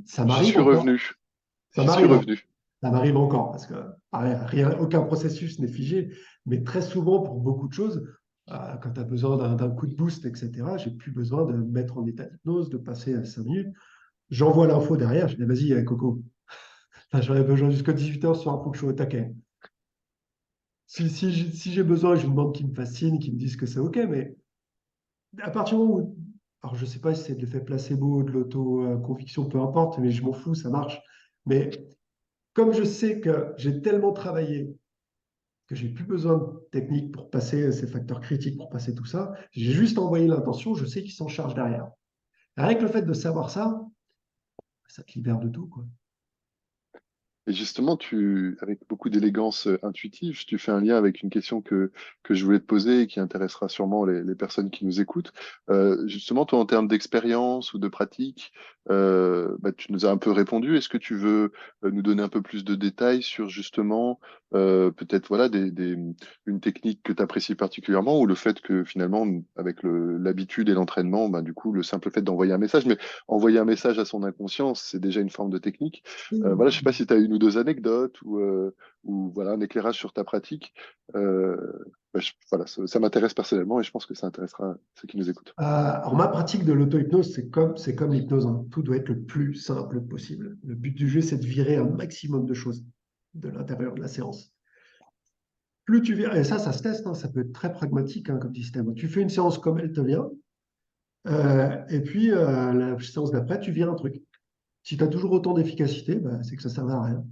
ça J'y m'arrive suis encore. revenu. Ça J'y suis m'arrive, revenu. ça m'arrive encore, parce que rien, aucun processus n'est figé, mais très souvent, pour beaucoup de choses, quand tu as besoin d'un coup de boost, etc., j'ai plus besoin de me mettre en état d'hypnose, de passer à 5 minutes. J'envoie l'info derrière, je dis vas-y, Coco, enfin, j'en ai besoin jusqu'à 18h ce soir, il faut que je sois au taquet. Si j'ai besoin, je lui demande qu'il me fascine, qu'il me dise que c'est OK, mais à partir du moment où, alors je sais pas si c'est de l'effet placebo, de l'auto-conviction, peu importe, mais je m'en fous, ça marche. Mais comme je sais que j'ai tellement travaillé que j'ai plus besoin de technique pour passer ces facteurs critiques, pour passer tout ça. J'ai juste envoyé l'intention, je sais qu'il s'en charge derrière. Avec le fait de savoir ça, ça te libère de tout, quoi. Et justement, avec beaucoup d'élégance intuitive, tu fais un lien avec une question que je voulais te poser et qui intéressera sûrement les personnes qui nous écoutent. Justement, toi, en termes d'expérience ou de pratique, bah, tu nous as un peu répondu. Est-ce que tu veux nous donner un peu plus de détails sur justement peut-être voilà une technique que tu apprécies particulièrement ou le fait que finalement, avec l'habitude et l'entraînement, bah, du coup, le simple fait d'envoyer un message, mais envoyer un message à son inconscience, c'est déjà une forme de technique. Voilà, je sais pas si tu as une ou deux anecdotes ou voilà, un éclairage sur ta pratique. Euh, bah, voilà, ça m'intéresse personnellement et je pense que ça intéressera ceux qui nous écoutent. Alors, ma pratique de l'auto-hypnose, c'est comme l'hypnose. Hein. Tout doit être le plus simple possible. Le but du jeu, c'est de virer un maximum de choses de l'intérieur de la séance. Plus tu vires, et ça se teste, hein, ça peut être très pragmatique hein, comme système. Tu fais une séance comme elle te vient, et puis la séance d'après, tu vires un truc. Si tu as toujours autant d'efficacité, bah, c'est que ça ne sert à rien.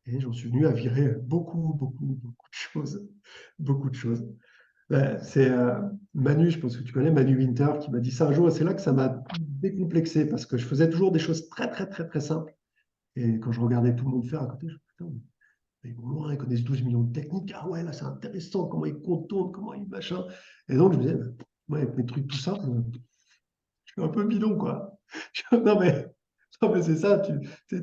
Et j'en suis venu à virer beaucoup de choses. Beaucoup de choses. C'est Manu, je pense que tu connais, Manu Winter, qui m'a dit ça un jour, et c'est là que ça m'a décomplexé, parce que je faisais toujours des choses très simples. Et quand je regardais tout le monde faire à côté, je me disais, putain, mais ils vont loin, ils connaissent 12 millions de techniques. Ah ouais, là, c'est intéressant, comment ils contournent, comment ils machin. Et donc, je me disais, bah, moi, avec mes trucs tout simples, je suis un peu bidon, quoi. Non, mais, non, mais c'est ça. Tu sais,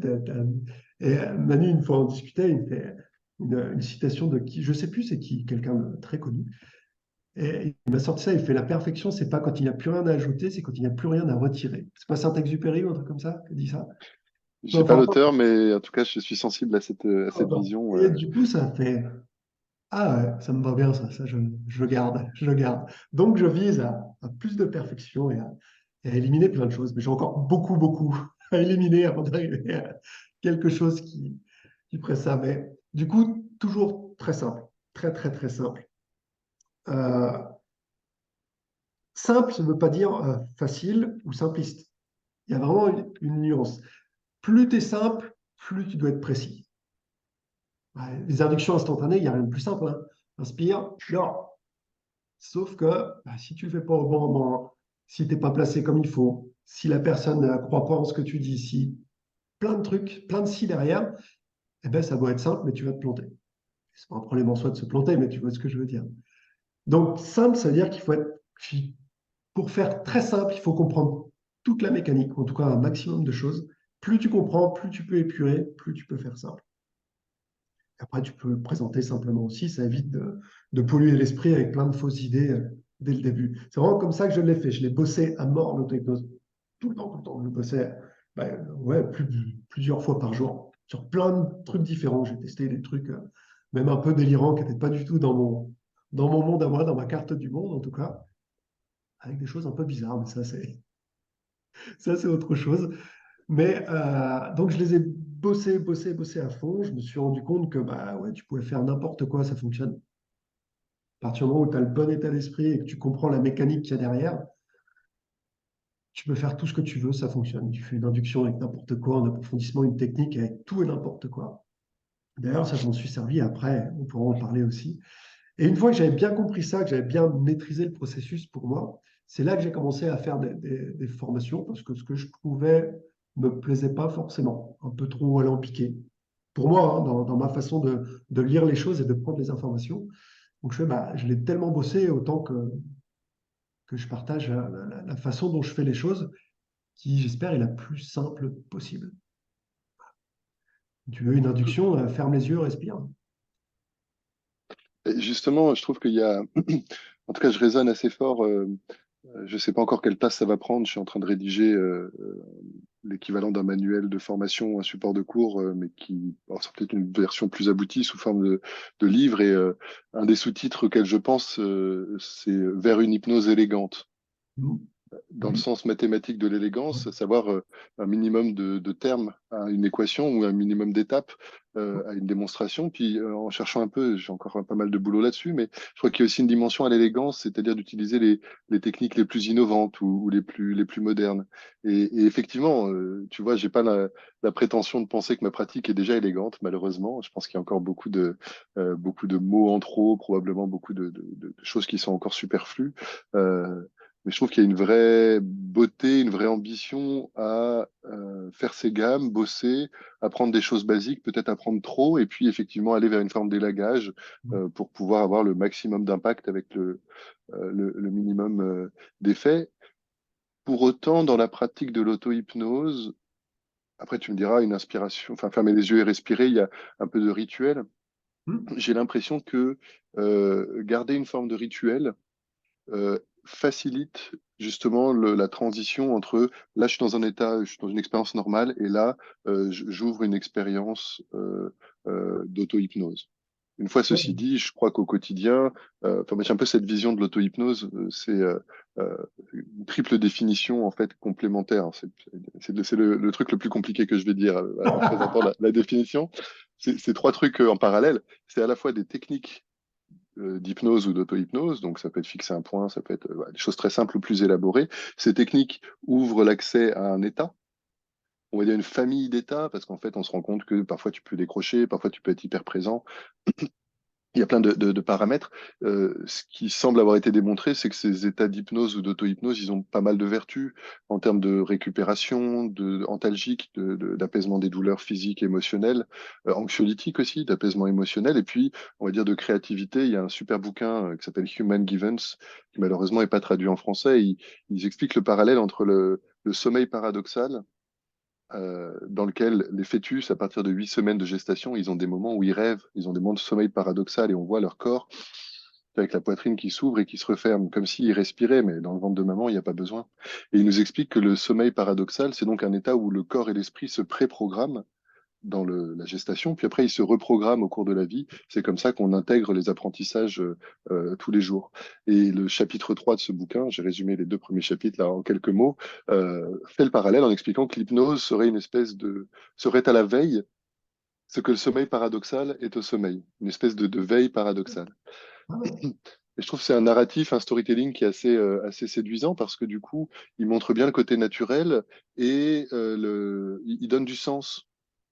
Et Manu, une fois, on discutait, il me fait une citation de qui, je sais plus c'est qui, quelqu'un de très connu. Et il m'a sorti ça, il fait la perfection, c'est pas quand il n'y a plus rien à ajouter, c'est quand il n'y a plus rien à retirer. C'est pas Saint-Exupéry ou un truc comme ça qui dit ça? J'ai pas Enfin, l'auteur, mais en tout cas, je suis sensible à cette bon. vision. Et du coup, ça fait, ah ouais, ça me va bien, ça je le garde, je le garde. Donc, je vise à plus de perfection et à éliminer plein de choses. Mais j'ai encore beaucoup à éliminer avant d'arriver à quelque chose qui ferait ça. Mais du coup, toujours très simple, très simple. Euh, Simple, ça ne veut pas dire facile ou simpliste. Il y a vraiment une nuance. Plus tu es simple, plus tu dois être précis. Ouais, les inductions instantanées, il n'y a rien de plus simple. Hein. Inspire, dors. Sauf que bah, si tu ne le fais pas au bon moment, si tu n'es pas placé comme il faut, si la personne ne croit pas en ce que tu dis, si plein de trucs, plein de si derrière, eh ben, ça doit être simple, mais tu vas te planter. C'est pas un problème en soi de se planter, mais tu vois ce que je veux dire. Donc, simple, ça veut dire qu'il faut être, pour faire très simple, il faut comprendre toute la mécanique, en tout cas un maximum de choses. Plus tu comprends, plus tu peux épurer, plus tu peux faire simple. Après, tu peux le présenter simplement aussi, ça évite de polluer l'esprit avec plein de fausses idées dès le début. C'est vraiment comme ça que je l'ai fait. Je l'ai bossé à mort, l'auto-hypnose. Tout le temps. Je le bossais ouais, plusieurs fois par jour sur plein de trucs différents. J'ai testé des trucs même un peu délirants qui n'étaient pas du tout dans mon monde à moi, dans ma carte du monde en tout cas, avec des choses un peu bizarres, mais ça, c'est autre chose. Mais donc, je les ai. bossé à fond, je me suis rendu compte que bah, ouais, tu pouvais faire n'importe quoi, ça fonctionne. À partir du moment où tu as le bon état d'esprit et que tu comprends la mécanique qu'il y a derrière, tu peux faire tout ce que tu veux, ça fonctionne. Tu fais une induction avec n'importe quoi, un approfondissement, une technique avec tout et n'importe quoi. D'ailleurs, ça, je m'en suis servi après, on pourra en parler aussi. Et une fois que j'avais bien compris ça, que j'avais bien maîtrisé le processus pour moi, c'est là que j'ai commencé à faire des formations parce que ce que je trouvais me plaisait pas forcément, un peu trop alambiqué. Pour moi, hein, dans ma façon de lire les choses et de prendre les informations. Donc bah, je l'ai tellement bossé autant que je partage la façon dont je fais les choses, qui j'espère est la plus simple possible. Tu veux une induction, ferme les yeux, respire. Et justement, je trouve qu'il y a, en tout cas, je raisonne assez fort. Je ne sais pas encore quelle place ça va prendre. Je suis en train de rédiger l'équivalent d'un manuel de formation, un support de cours, mais qui alors, c'est peut-être une version plus aboutie sous forme de livre. Et un des sous-titres auxquels je pense, c'est Vers une hypnose élégante, Mhm. dans le Oui. sens mathématique de l'élégance, à savoir un minimum de termes à une équation ou un minimum d'étapes à une démonstration. Puis en cherchant un peu, j'ai encore pas mal de boulot là-dessus, mais je crois qu'il y a aussi une dimension à l'élégance, c'est-à-dire d'utiliser les techniques les plus innovantes ou les plus modernes. Et effectivement, tu vois, j'ai pas la prétention de penser que ma pratique est déjà élégante, malheureusement. Je pense qu'il y a encore beaucoup de mots en trop, probablement beaucoup de choses qui sont encore superflues. Euh, mais je trouve qu'il y a une vraie beauté, une vraie ambition à faire ses gammes, bosser, apprendre des choses basiques, peut-être apprendre trop, et puis effectivement aller vers une forme d'élagage pour pouvoir avoir le maximum d'impact avec le minimum d'effets. Pour autant, dans la pratique de l'auto-hypnose, après tu me diras une inspiration, enfin fermer les yeux et respirer, il y a un peu de rituel. Mhm. J'ai l'impression que garder une forme de rituel, facilite justement la transition entre là, je suis dans un état, je suis dans une expérience normale, et là, j'ouvre une expérience d'auto-hypnose. Une fois ceci Ouais. dit, je crois qu'au quotidien, enfin, moi, j'ai un peu cette vision de l'auto-hypnose, c'est euh, une triple définition en fait complémentaire. C'est le truc le plus compliqué que je vais dire en présentant la définition. C'est trois trucs en parallèle. C'est à la fois des techniques d'hypnose ou d'auto-hypnose, donc ça peut être fixer un point, ça peut être voilà, des choses très simples ou plus élaborées. Ces techniques ouvrent l'accès à un état, on va dire une famille d'états, parce qu'en fait on se rend compte que parfois tu peux décrocher, parfois tu peux être hyper présent, il y a plein de paramètres. Ce qui semble avoir été démontré, c'est que ces états d'hypnose ou d'auto-hypnose, ils ont pas mal de vertus en termes de récupération, antalgique, d'apaisement des douleurs physiques, émotionnelles, anxiolytiques aussi, d'apaisement émotionnel, et puis, on va dire, de créativité. Il y a un super bouquin qui s'appelle Human Givens, qui malheureusement n'est pas traduit en français. Ils expliquent le parallèle entre le sommeil paradoxal dans lequel les fœtus, à partir de 8 semaines de gestation, ils ont des moments où ils rêvent, ils ont des moments de sommeil paradoxal et on voit leur corps avec la poitrine qui s'ouvre et qui se referme, comme s'ils respiraient, mais dans le ventre de maman, il n'y a pas besoin. Et il nous explique que le sommeil paradoxal, c'est donc un état où le corps et l'esprit se préprogramment dans la gestation, puis après, il se reprogramme au cours de la vie. C'est comme ça qu'on intègre les apprentissages tous les jours. Et le chapitre 3 de ce bouquin, j'ai résumé les deux premiers chapitres là en quelques mots, fait le parallèle en expliquant que l'hypnose serait une espèce serait à la veille ce que le sommeil paradoxal est au sommeil, une espèce de veille paradoxale. Ah ouais. Et je trouve que c'est un narratif, un storytelling qui est assez séduisant parce que du coup, il montre bien le côté naturel et il donne du sens.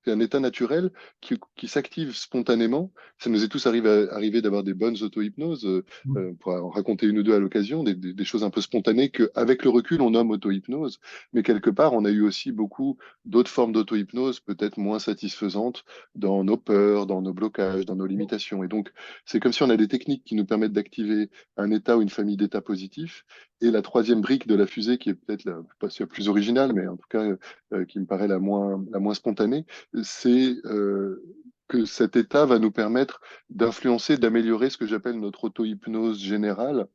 C'est un état naturel qui s'active spontanément. Ça nous est tous arrivé d'avoir des bonnes auto-hypnoses. On pourra en raconter une ou deux à l'occasion, des choses un peu spontanées qu'avec le recul, on nomme auto-hypnose. Mais quelque part, on a eu aussi beaucoup d'autres formes d'auto-hypnose, peut-être moins satisfaisantes, dans nos peurs, dans nos blocages, dans nos limitations. Et donc, c'est comme si on a des techniques qui nous permettent d'activer un état ou une famille d'états positifs. Et la troisième brique de la fusée, qui est peut-être pas sûr plus originale, mais en tout cas qui me paraît la moins spontanée, c'est que cet état va nous permettre d'influencer, d'améliorer ce que j'appelle notre auto-hypnose générale,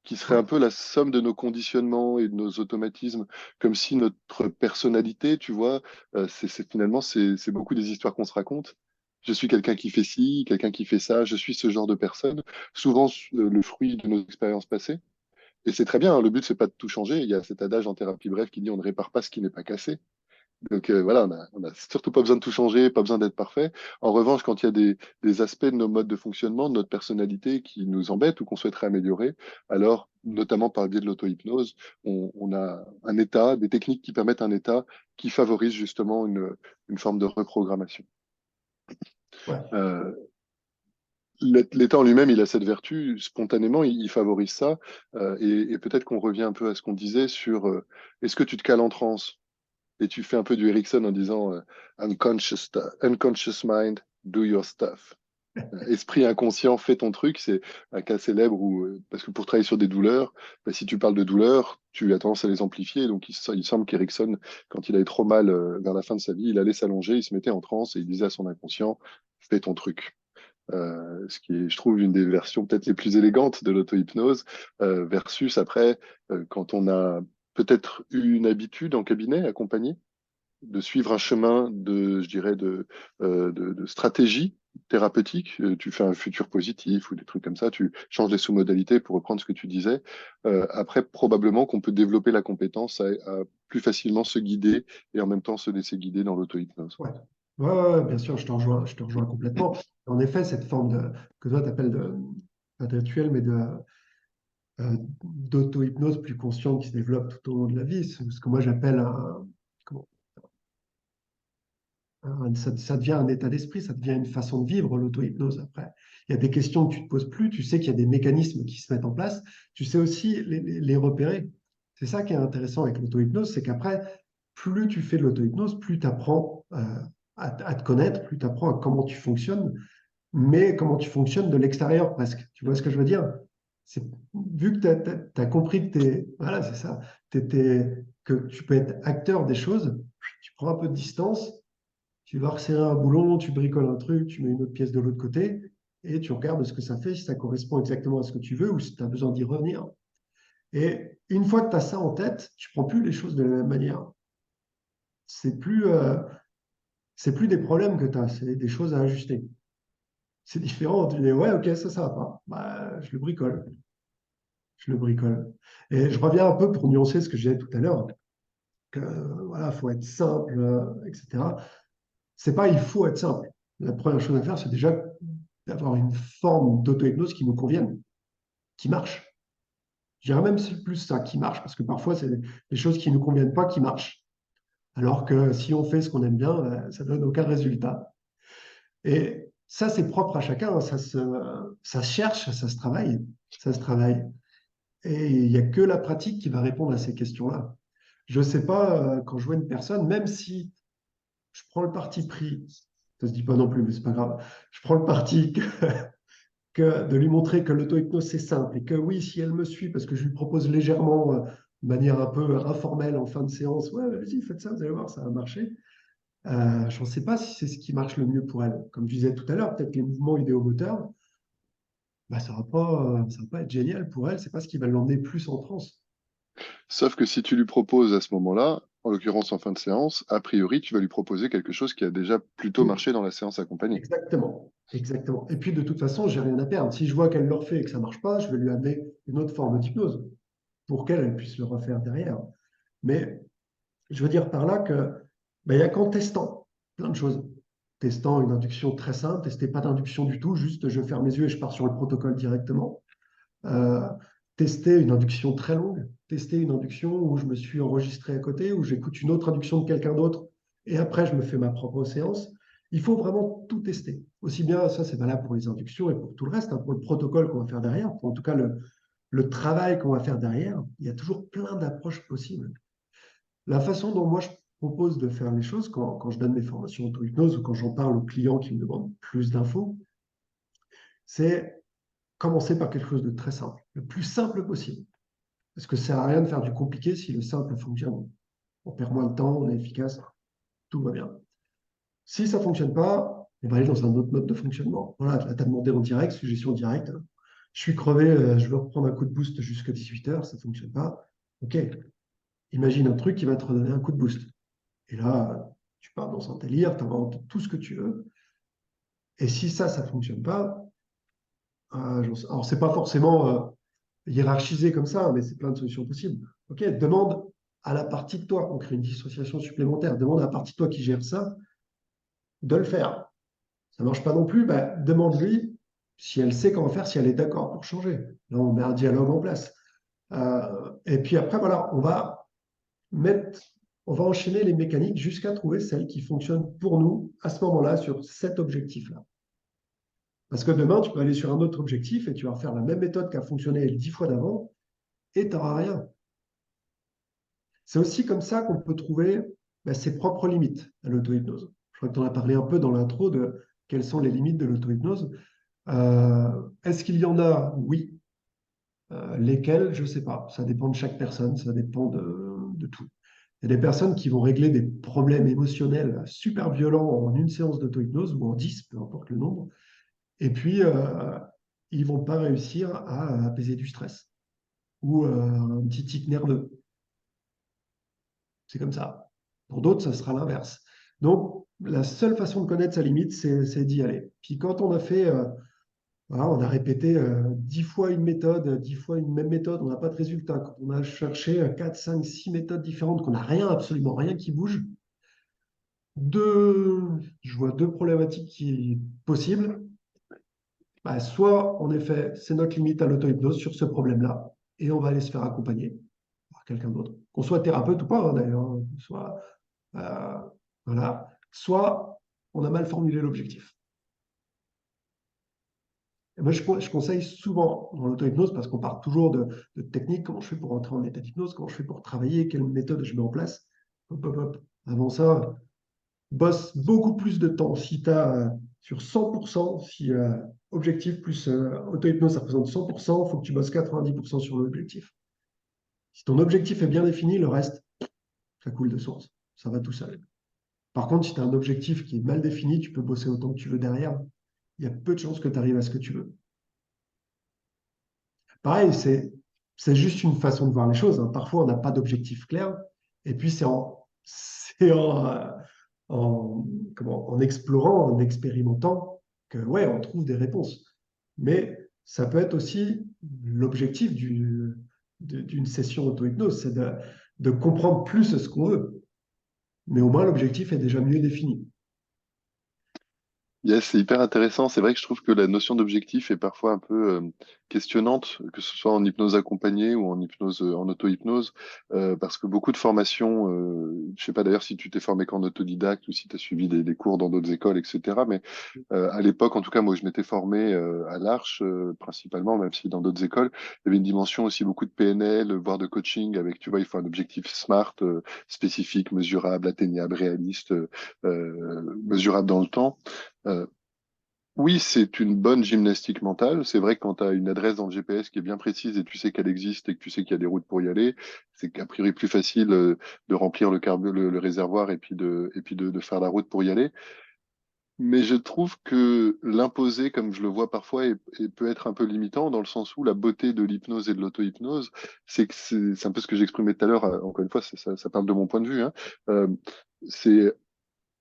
qui serait un Ouais. peu la somme de nos conditionnements et de nos automatismes, comme si notre personnalité, tu vois, finalement, c'est beaucoup des histoires qu'on se raconte. Je suis quelqu'un qui fait ci, quelqu'un qui fait ça, je suis ce genre de personne, souvent le fruit de nos expériences passées. Et c'est très bien, hein, le but, c'est pas de tout changer. Il y a cet adage en thérapie brève qui dit on ne répare pas ce qui n'est pas cassé. Donc voilà, on a surtout pas besoin de tout changer, pas besoin d'être parfait. En revanche, quand il y a des aspects de nos modes de fonctionnement, de notre personnalité qui nous embêtent ou qu'on souhaiterait améliorer, alors, notamment par le biais de l'auto-hypnose, on a un état, des techniques qui permettent un état qui favorise justement une forme de reprogrammation. Ouais, Euh, L'état en lui-même, il a cette vertu, spontanément, il favorise ça. Et peut-être qu'on revient un peu à ce qu'on disait sur est-ce que tu te cales en transe et tu fais un peu du Erickson en disant unconscious mind, do your stuff. Esprit inconscient, fais ton truc, c'est un cas célèbre où, parce que pour travailler sur des douleurs, bah, si tu parles de douleurs, tu as tendance à les amplifier. Donc il semble qu'Erickson, quand il avait trop mal vers la fin de sa vie, il allait s'allonger, il se mettait en transe et il disait à son inconscient, fais ton truc. Ce qui est, je trouve, une des versions peut-être les plus élégantes de l'auto-hypnose, versus après, quand on a peut-être eu une habitude en cabinet accompagné, de suivre un chemin de, je dirais, de stratégie thérapeutique. Tu fais un futur positif ou des trucs comme ça, tu changes les sous-modalités pour reprendre ce que tu disais. Après, probablement qu'on peut développer la compétence à plus facilement se guider et en même temps se laisser guider dans l'auto-hypnose. ouais. Ouais, ouais, bien sûr, je te rejoins complètement. En effet, cette forme que toi tu appelles pas de rituel, mais d'auto-hypnose plus consciente qui se développe tout au long de la vie, c'est ce que moi j'appelle comment- ça devient un état d'esprit, ça devient une façon de vivre l'auto-hypnose après. Il y a des questions que tu ne te poses plus, tu sais qu'il y a des mécanismes qui se mettent en place, tu sais aussi les repérer. C'est ça qui est intéressant avec l'auto-hypnose, c'est qu'après, plus tu fais de l'auto-hypnose, plus tu apprends à te connaître, plus tu apprends à comment tu fonctionnes, mais comment tu fonctionnes de l'extérieur presque. Tu vois ce que je veux dire? C'est, vu que tu as compris que voilà, c'est ça, que tu peux être acteur des choses, tu prends un peu de distance, tu vas resserrer un boulon, tu bricoles un truc, tu mets une autre pièce de l'autre côté, et tu regardes ce que ça fait, si ça correspond exactement à ce que tu veux ou si tu as besoin d'y revenir. Et une fois que tu as ça en tête, tu prends plus les choses de la même manière. C'est plus, euh, c'est plus des problèmes que tu as, c'est des choses à ajuster. C'est différent. Tu dis, ouais, ok, ça va pas. Bah, je le bricole. Je le bricole. Et je reviens un peu pour nuancer ce que j'ai dit tout à l'heure, que voilà, faut être simple, etc. C'est pas il faut être simple. La première chose à faire, c'est déjà d'avoir une forme d'auto-hypnose qui nous convienne, qui marche. Je dirais même c'est plus ça, qui marche, parce que parfois, c'est des choses qui ne nous conviennent pas qui marchent. Alors que si on fait ce qu'on aime bien, ça donne aucun résultat. Et ça, c'est propre à chacun, hein. Ça se cherche, ça se travaille. Ça se travaille. Et il n'y a que la pratique qui va répondre à ces questions-là. Je ne sais pas, quand je vois une personne, même si je prends le parti pris, ça ne se dit pas non plus, mais c'est pas grave, je prends le parti que de lui montrer que l'auto-hypnose, c'est simple et que oui, si elle me suit, parce que je lui propose légèrement, de manière un peu informelle en fin de séance, ouais, vas-y, faites ça, vous allez voir, ça va marcher. Je ne sais pas si c'est ce qui marche le mieux pour elle. Comme je disais tout à l'heure, peut-être les mouvements idéomoteurs, bah, ça va pas être génial pour elle, c'est pas ce qui va l'emmener plus en transe. Sauf que si tu lui proposes à ce moment-là, en l'occurrence en fin de séance, a priori, tu vas lui proposer quelque chose qui a déjà plutôt marché dans la séance accompagnée. Exactement, exactement. Et puis de toute façon, j'ai rien à perdre. Si je vois qu'elle le refait et que ça marche pas, je vais lui amener une autre forme d'hypnose pour qu'elle puisse le refaire derrière. Mais je veux dire par là que ben, il n'y a qu'en testant plein de choses. Testant une induction très simple, tester pas d'induction du tout, juste je ferme les yeux et je pars sur le protocole directement. Euh, Tester une induction très longue, tester une induction où je me suis enregistré à côté, où j'écoute une autre induction de quelqu'un d'autre et après je me fais ma propre séance. Il faut vraiment tout tester. Aussi bien, ça c'est valable pour les inductions et pour tout le reste, hein, pour le protocole qu'on va faire derrière, pour en tout cas le travail qu'on va faire derrière. Il y a toujours plein d'approches possibles. La façon dont moi je propose de faire les choses quand je donne mes formations auto-hypnose ou quand j'en parle aux clients qui me demandent plus d'infos, c'est commencer par quelque chose de très simple, le plus simple possible. Parce que ça sert à rien de faire du compliqué si le simple fonctionne. On perd moins de temps, on est efficace, tout va bien. Si ça ne fonctionne pas, on va aller dans un autre mode de fonctionnement. Voilà, tu as demandé en direct, suggestion directe. Je suis crevé, je veux reprendre un coup de boost jusqu'à 18 h, ça ne fonctionne pas. OK, imagine un truc qui va te redonner un coup de boost. Et là, tu pars dans un délire, tu inventes tout ce que tu veux. Et si ça ne fonctionne pas, alors c'est pas forcément hiérarchisé comme ça, mais c'est plein de solutions possibles. OK, demande à la partie de toi. On crée une dissociation supplémentaire. Demande à la partie de toi qui gère ça de le faire. Ça ne marche pas non plus, bah, demande-lui si elle sait comment faire, si elle est d'accord pour changer. Là, on met un dialogue en place. Et puis après, voilà, mettre, on va enchaîner les mécaniques jusqu'à trouver celle qui fonctionne pour nous à ce moment-là sur cet objectif-là. Parce que demain, tu peux aller sur un autre objectif et tu vas faire la même méthode qui a fonctionné 10 fois d'avant et tu n'auras rien. C'est aussi comme ça qu'on peut trouver ses propres limites à l'auto-hypnose. Je crois que tu en as parlé un peu dans l'intro de quelles sont les limites de l'auto-hypnose. Est-ce qu'il y en a? Oui. Lesquelles? Je ne sais pas. Ça dépend de chaque personne, ça dépend de tout. Il y a des personnes qui vont régler des problèmes émotionnels super violents en une séance d'auto-hypnose ou en 10, peu importe le nombre. Et puis, ils ne vont pas réussir à apaiser du stress ou un petit tic nerveux. C'est comme ça. Pour d'autres, ça sera l'inverse. Donc, la seule façon de connaître sa limite, c'est d'y aller. Puis quand on a fait, voilà, on a répété 10 fois une méthode, 10 fois une même méthode, on n'a pas de résultat. Quand on a cherché 4, 5, 6 méthodes différentes, qu'on n'a rien, absolument rien qui bouge, je vois deux problématiques possibles. Bah, soit, en effet, c'est notre limite à l'auto-hypnose sur ce problème-là, et on va aller se faire accompagner par quelqu'un d'autre. Qu'on soit thérapeute ou pas, hein, d'ailleurs, hein, soit Euh, voilà. Soit on a mal formulé l'objectif. Et moi, je conseille souvent dans l'auto-hypnose, parce qu'on part toujours de techniques, comment je fais pour entrer en état d'hypnose, comment je fais pour travailler, quelle méthode je mets en place. Hop, hop, hop. Avant ça, bosse beaucoup plus de temps. Si tu as sur 100%, si objectif plus auto-hypnose, ça représente 100%, il faut que tu bosses 90% sur l'objectif. Si ton objectif est bien défini, le reste, ça coule de source. Ça va tout seul. Par contre, si tu as un objectif qui est mal défini, tu peux bosser autant que tu veux derrière. Il y a peu de chances que tu arrives à ce que tu veux. Pareil, c'est juste une façon de voir les choses, hein. Parfois, on n'a pas d'objectif clair. Et puis, en, en explorant, en expérimentant que, ouais, on trouve des réponses. Mais ça peut être aussi l'objectif d'une session auto-hypnose, c'est de comprendre plus ce qu'on veut. Mais au moins, l'objectif est déjà mieux défini. Yes, c'est hyper intéressant. C'est vrai que je trouve que la notion d'objectif est parfois un peu questionnante, que ce soit en hypnose accompagnée ou en hypnose, en auto-hypnose, parce que beaucoup de formations, je sais pas d'ailleurs si tu t'es formé qu'en autodidacte ou si tu as suivi des cours dans d'autres écoles, etc. Mais à l'époque, en tout cas, moi, je m'étais formé à l'Arche principalement, même si dans d'autres écoles, il y avait une dimension aussi beaucoup de PNL, voire de coaching avec, tu vois, il faut un objectif SMART, spécifique, mesurable, atteignable, réaliste, mesurable dans le temps. Euh, oui, c'est une bonne gymnastique mentale. C'est vrai que quand tu as une adresse dans le GPS qui est bien précise et tu sais qu'elle existe et que tu sais qu'il y a des routes pour y aller, c'est qu'a priori plus facile de remplir le réservoir et puis de faire la route pour y aller. Mais je trouve que l'imposer, comme je le vois parfois, peut être un peu limitant dans le sens où la beauté de l'hypnose et de l'auto-hypnose, c'est que c'est un peu ce que j'exprimais tout à l'heure. Encore une fois, ça parle de mon point de vue, hein. Euh, c'est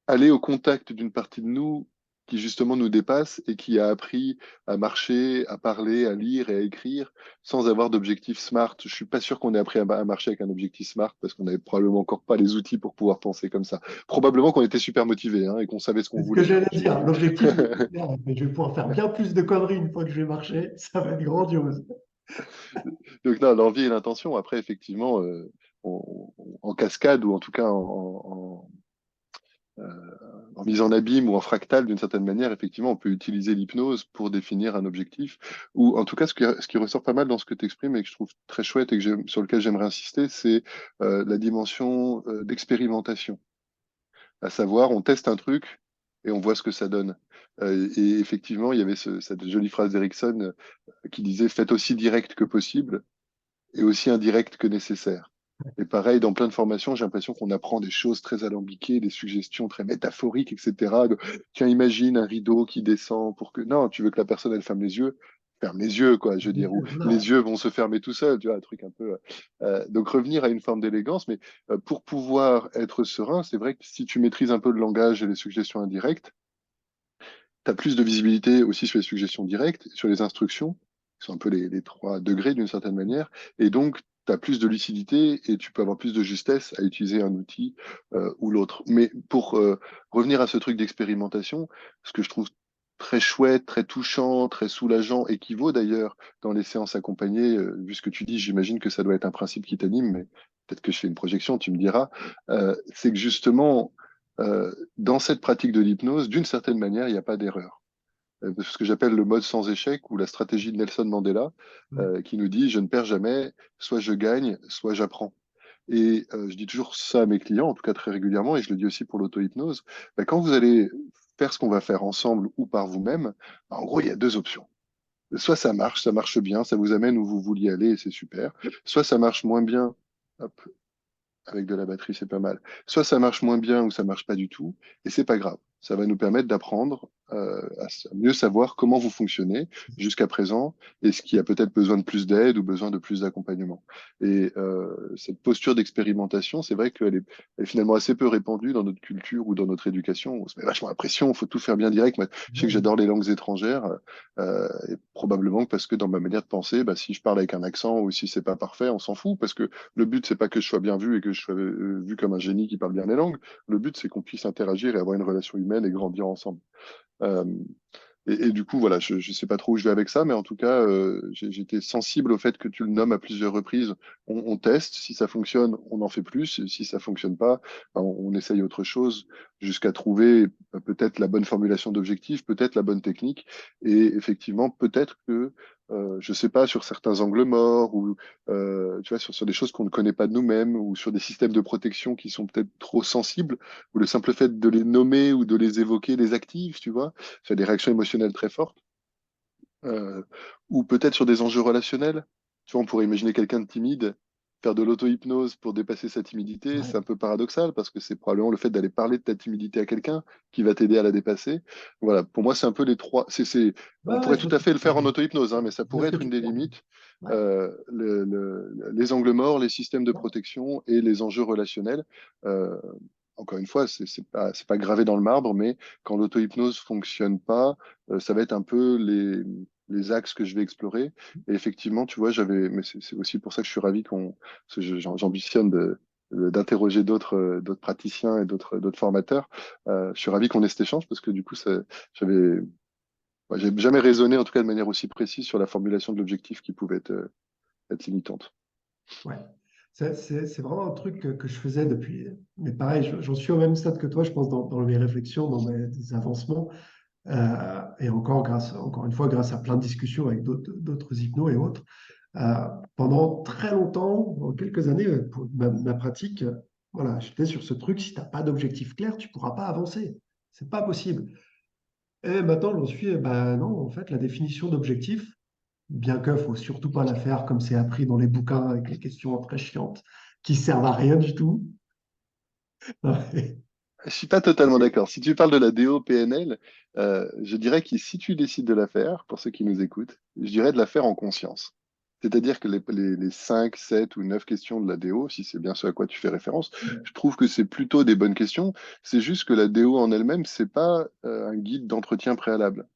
aller au contact d'une partie de nous qui justement nous dépasse et qui a appris à marcher, à parler, à lire et à écrire sans avoir d'objectif SMART. Je suis pas sûr qu'on ait appris à marcher avec un objectif SMART parce qu'on n'avait probablement encore pas les outils pour pouvoir penser comme ça. Probablement qu'on était super motivés hein, et qu'on savait ce qu'on C'est ce que voulait, j'allais dire. j'imagine. L'objectif, il est clair, mais je vais pouvoir faire bien plus de conneries une fois que je vais marcher. Ça va être grandiose. Donc non, l'envie et l'intention. Après, effectivement, en cascade ou en tout cas en mise en abîme ou en fractal, d'une certaine manière, effectivement, on peut utiliser l'hypnose pour définir un objectif. Ou en tout cas, ce qui ressort pas mal dans ce que tu exprimes et que je trouve très chouette et sur lequel j'aimerais insister, c'est la dimension d'expérimentation. À savoir, on teste un truc et on voit ce que ça donne. Et effectivement, il y avait cette jolie phrase d'Erickson qui disait, faites aussi direct que possible et aussi indirect que nécessaire. Et pareil, dans plein de formations, j'ai l'impression qu'on apprend des choses très alambiquées, des suggestions très métaphoriques, etc. Tiens, imagine un rideau qui descend pour que... Non, tu veux que la personne, elle ferme les yeux, quoi, je veux dire, ou Voilà. les yeux vont se fermer tout seuls, tu vois, un truc un peu... donc revenir à une forme d'élégance, mais pour pouvoir être serein, c'est vrai que si tu maîtrises un peu le langage et les suggestions indirectes, tu as plus de visibilité aussi sur les suggestions directes, sur les instructions, qui sont un peu les 3 degrés d'une certaine manière, et donc tu as plus de lucidité et tu peux avoir plus de justesse à utiliser un outil ou l'autre. Mais pour revenir à ce truc d'expérimentation, ce que je trouve très chouette, très touchant, très soulageant, et qui vaut d'ailleurs dans les séances accompagnées, vu ce que tu dis, j'imagine que ça doit être un principe qui t'anime, mais peut-être que je fais une projection, tu me diras, c'est que justement, dans cette pratique de l'hypnose, d'une certaine manière, il n'y a pas d'erreur. Ce que j'appelle le mode sans échec ou la stratégie de Nelson Mandela, Ouais. qui nous dit, je ne perds jamais, soit je gagne, soit j'apprends. Et je dis toujours ça à mes clients, en tout cas très régulièrement, et je le dis aussi pour l'auto-hypnose, ben, quand vous allez faire ce qu'on va faire ensemble ou par vous-même, ben, en gros, il y a deux options. Soit ça marche bien, ça vous amène où vous vouliez aller et c'est super. Soit ça marche moins bien, hop, avec de la batterie, c'est pas mal. Soit ça marche moins bien ou ça marche pas du tout, et c'est pas grave. Ça va nous permettre d'apprendre à mieux savoir comment vous fonctionnez jusqu'à présent et ce qui a peut-être besoin de plus d'aide ou besoin de plus d'accompagnement. Et cette posture d'expérimentation, c'est vrai elle est finalement assez peu répandue dans notre culture ou dans notre éducation. On se met vachement la pression, il faut tout faire bien direct. Moi, je sais que Ouais. j'adore les langues étrangères, et probablement parce que dans ma manière de penser, bah, si je parle avec un accent ou si c'est pas parfait, on s'en fout parce que le but, c'est pas que je sois bien vu et que je sois vu comme un génie qui parle bien les langues. Le but, c'est qu'on puisse interagir et avoir une relation humaine et grandir ensemble. Euh, et du coup, voilà, je ne sais pas trop où je vais avec ça, mais en tout cas, j'étais sensible au fait que tu le nommes à plusieurs reprises. On teste, si ça fonctionne, on en fait plus. Et si ça fonctionne pas, ben, on essaye autre chose jusqu'à trouver peut-être la bonne formulation d'objectif, peut-être la bonne technique. Et effectivement, peut-être que, je sais pas, sur certains angles morts ou tu vois, sur des choses qu'on ne connaît pas de nous-mêmes ou sur des systèmes de protection qui sont peut-être trop sensibles, ou le simple fait de les nommer ou de les évoquer les active, tu vois, fait des réactions émotionnelles très fortes, euh, ou peut-être sur des enjeux relationnels. Tu vois, on pourrait imaginer quelqu'un de timide faire de l'auto-hypnose pour dépasser sa timidité. Ouais. C'est un peu paradoxal parce que c'est probablement le fait d'aller parler de ta timidité à quelqu'un qui va t'aider à la dépasser. Voilà, pour moi, c'est un peu les trois. Ouais, On ouais, pourrait je tout vois ce à que fait tu le veux faire en dire. auto-hypnose, hein, mais ça Je vois pourrait ce que être une tu des veux dire. limites. Ouais. Les angles morts, les systèmes de protection et les enjeux relationnels. Euh, Encore une fois, c'est pas gravé dans le marbre, mais quand l'auto-hypnose fonctionne pas, ça va être un peu les axes que je vais explorer. Et effectivement, tu vois, mais c'est aussi pour ça que je suis ravi parce que j'ambitionne d'interroger d'autres praticiens et d'autres formateurs. Je suis ravi qu'on ait cet échange parce que du coup, j'avais, j'ai jamais raisonné, en tout cas de manière aussi précise, sur la formulation de l'objectif qui pouvait être limitante. Ouais. C'est vraiment un truc que je faisais depuis. Mais pareil, j'en suis au même stade que toi, je pense, dans mes réflexions, dans mes avancements. Et encore une fois, grâce à plein de discussions avec d'autres hypnos et autres. Pendant très longtemps, pendant quelques années, pour ma pratique, voilà, j'étais sur ce truc, si tu n'as pas d'objectif clair, tu ne pourras pas avancer. C'est pas possible. Et maintenant, j'en suis, ben non, en fait, la définition d'objectif, bien que faut surtout pas la faire comme c'est appris dans les bouquins avec les questions très chiantes qui servent à rien du tout. Je suis pas totalement d'accord. Si tu parles de la DO PNL, je dirais que si tu décides de la faire, pour ceux qui nous écoutent, je dirais de la faire en conscience. C'est-à-dire que les 5, 7 ou 9 questions de la DO, si c'est bien ce à quoi tu fais référence, je trouve que c'est plutôt des bonnes questions. C'est juste que la DO en elle-même, c'est pas un guide d'entretien préalable.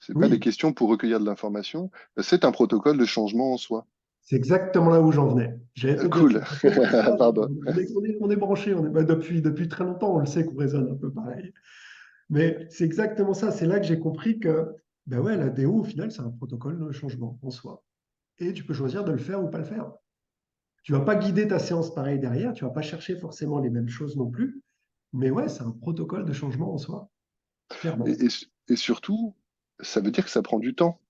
C'est pas des Oui, questions pour recueillir de l'information. C'est un protocole de changement en soi. c'est exactement là où j'en venais. J'allais te dire, Cool. tu me réponds par ça. Pardon. On est branchés, depuis très longtemps, on le sait qu'on raisonne un peu pareil. Mais c'est exactement ça. C'est là que j'ai compris que ben ouais, la DO, au final, c'est un protocole de changement en soi. Et tu peux choisir de le faire ou pas le faire. Tu vas pas guider ta séance pareil derrière, tu vas pas chercher forcément les mêmes choses non plus. Mais ouais, c'est un protocole de changement en soi, clairement. Et, et, et surtout, ça veut dire que ça prend du temps.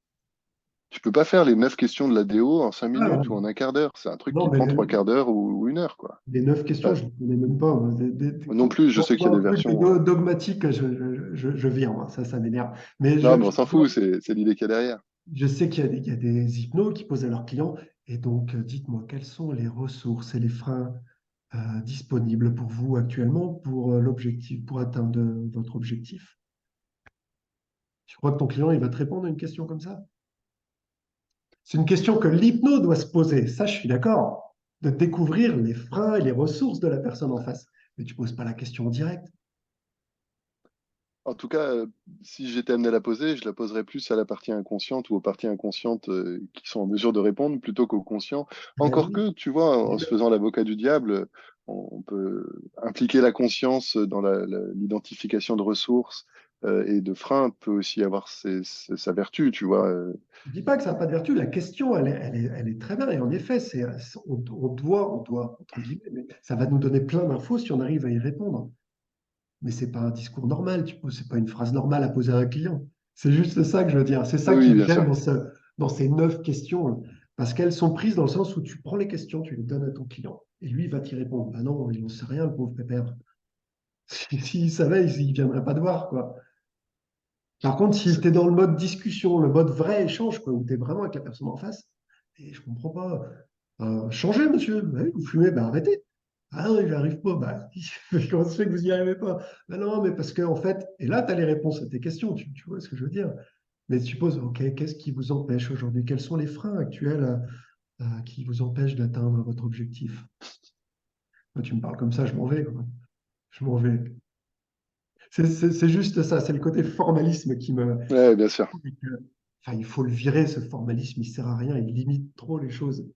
Tu peux pas faire les 9 questions de la DO en 5 Ah, minutes ou en un quart d'heure. C'est un truc non, qui mais prend trois quarts d'heure ou une heure, quoi. les 9 questions, Enfin, je ne connais même pas. Moi. non plus, je Quand sais je qu'il y vois a un des truc versions. dogmatique, je viens, moi. Ça m'énerve. Mais Non, mais on s'en fout, c'est l'idée qu'il y a derrière. je sais qu'il y a des hypnos qui posent à leurs clients. Et donc, dites-moi, quelles sont les ressources et les freins disponibles pour vous actuellement pour l'objectif, pour atteindre votre objectif? Tu crois que ton client, il va te répondre à une question comme ça? C'est une question que l'hypno doit se poser. Ça, je suis d'accord. De découvrir les freins et les ressources de la personne en face. Mais tu ne poses pas la question en direct. En tout cas, si j'étais amené à la poser, je la poserais plus à la partie inconsciente ou aux parties inconscientes qui sont en mesure de répondre plutôt qu'aux conscients. Ben Encore oui, que, tu vois, en se faisant l'avocat du diable, on peut impliquer la conscience dans l'identification de ressources et de freins peut aussi avoir sa vertu, tu vois. je dis pas que ça n'a pas de vertu. La question, elle est très bien. Et en effet, on doit, entre guillemets, mais ça va nous donner plein d'infos si on arrive à y répondre. Mais c'est pas un discours normal, c'est pas une phrase normale à poser à un client. C'est juste ça que je veux dire. C'est ça qui Oui, me bien gêne sûr. dans ces 9 questions, là. Parce qu'elles sont prises dans le sens où tu prends les questions, tu les donnes à ton client. Et lui, il va t'y répondre. Ben non, il n'en sait rien, le pauvre pépère. S'il savait, il ne viendrait pas te voir, quoi. Par contre, si tu es dans le mode discussion, le mode vrai échange, quoi, où tu es vraiment avec la personne en face, et je comprends pas. Changez, monsieur. Bah oui, vous fumez, bah arrêtez. Ah non, il n'y arrive pas. Bah, comment ça se fait que vous n'y arrivez pas? Bah non, mais parce que, en fait, et là, tu as les réponses à tes questions, tu vois ce que je veux dire. Mais tu poses, OK, qu'est-ce qui vous empêche aujourd'hui? Quels sont les freins actuels qui vous empêchent d'atteindre votre objectif? Moi, tu me parles comme ça, je m'en vais, quoi. Je m'en vais. C'est juste ça, c'est le côté formalisme qui me, Ouais, bien sûr. enfin, il faut le virer, ce formalisme, il sert à rien, il limite trop les choses.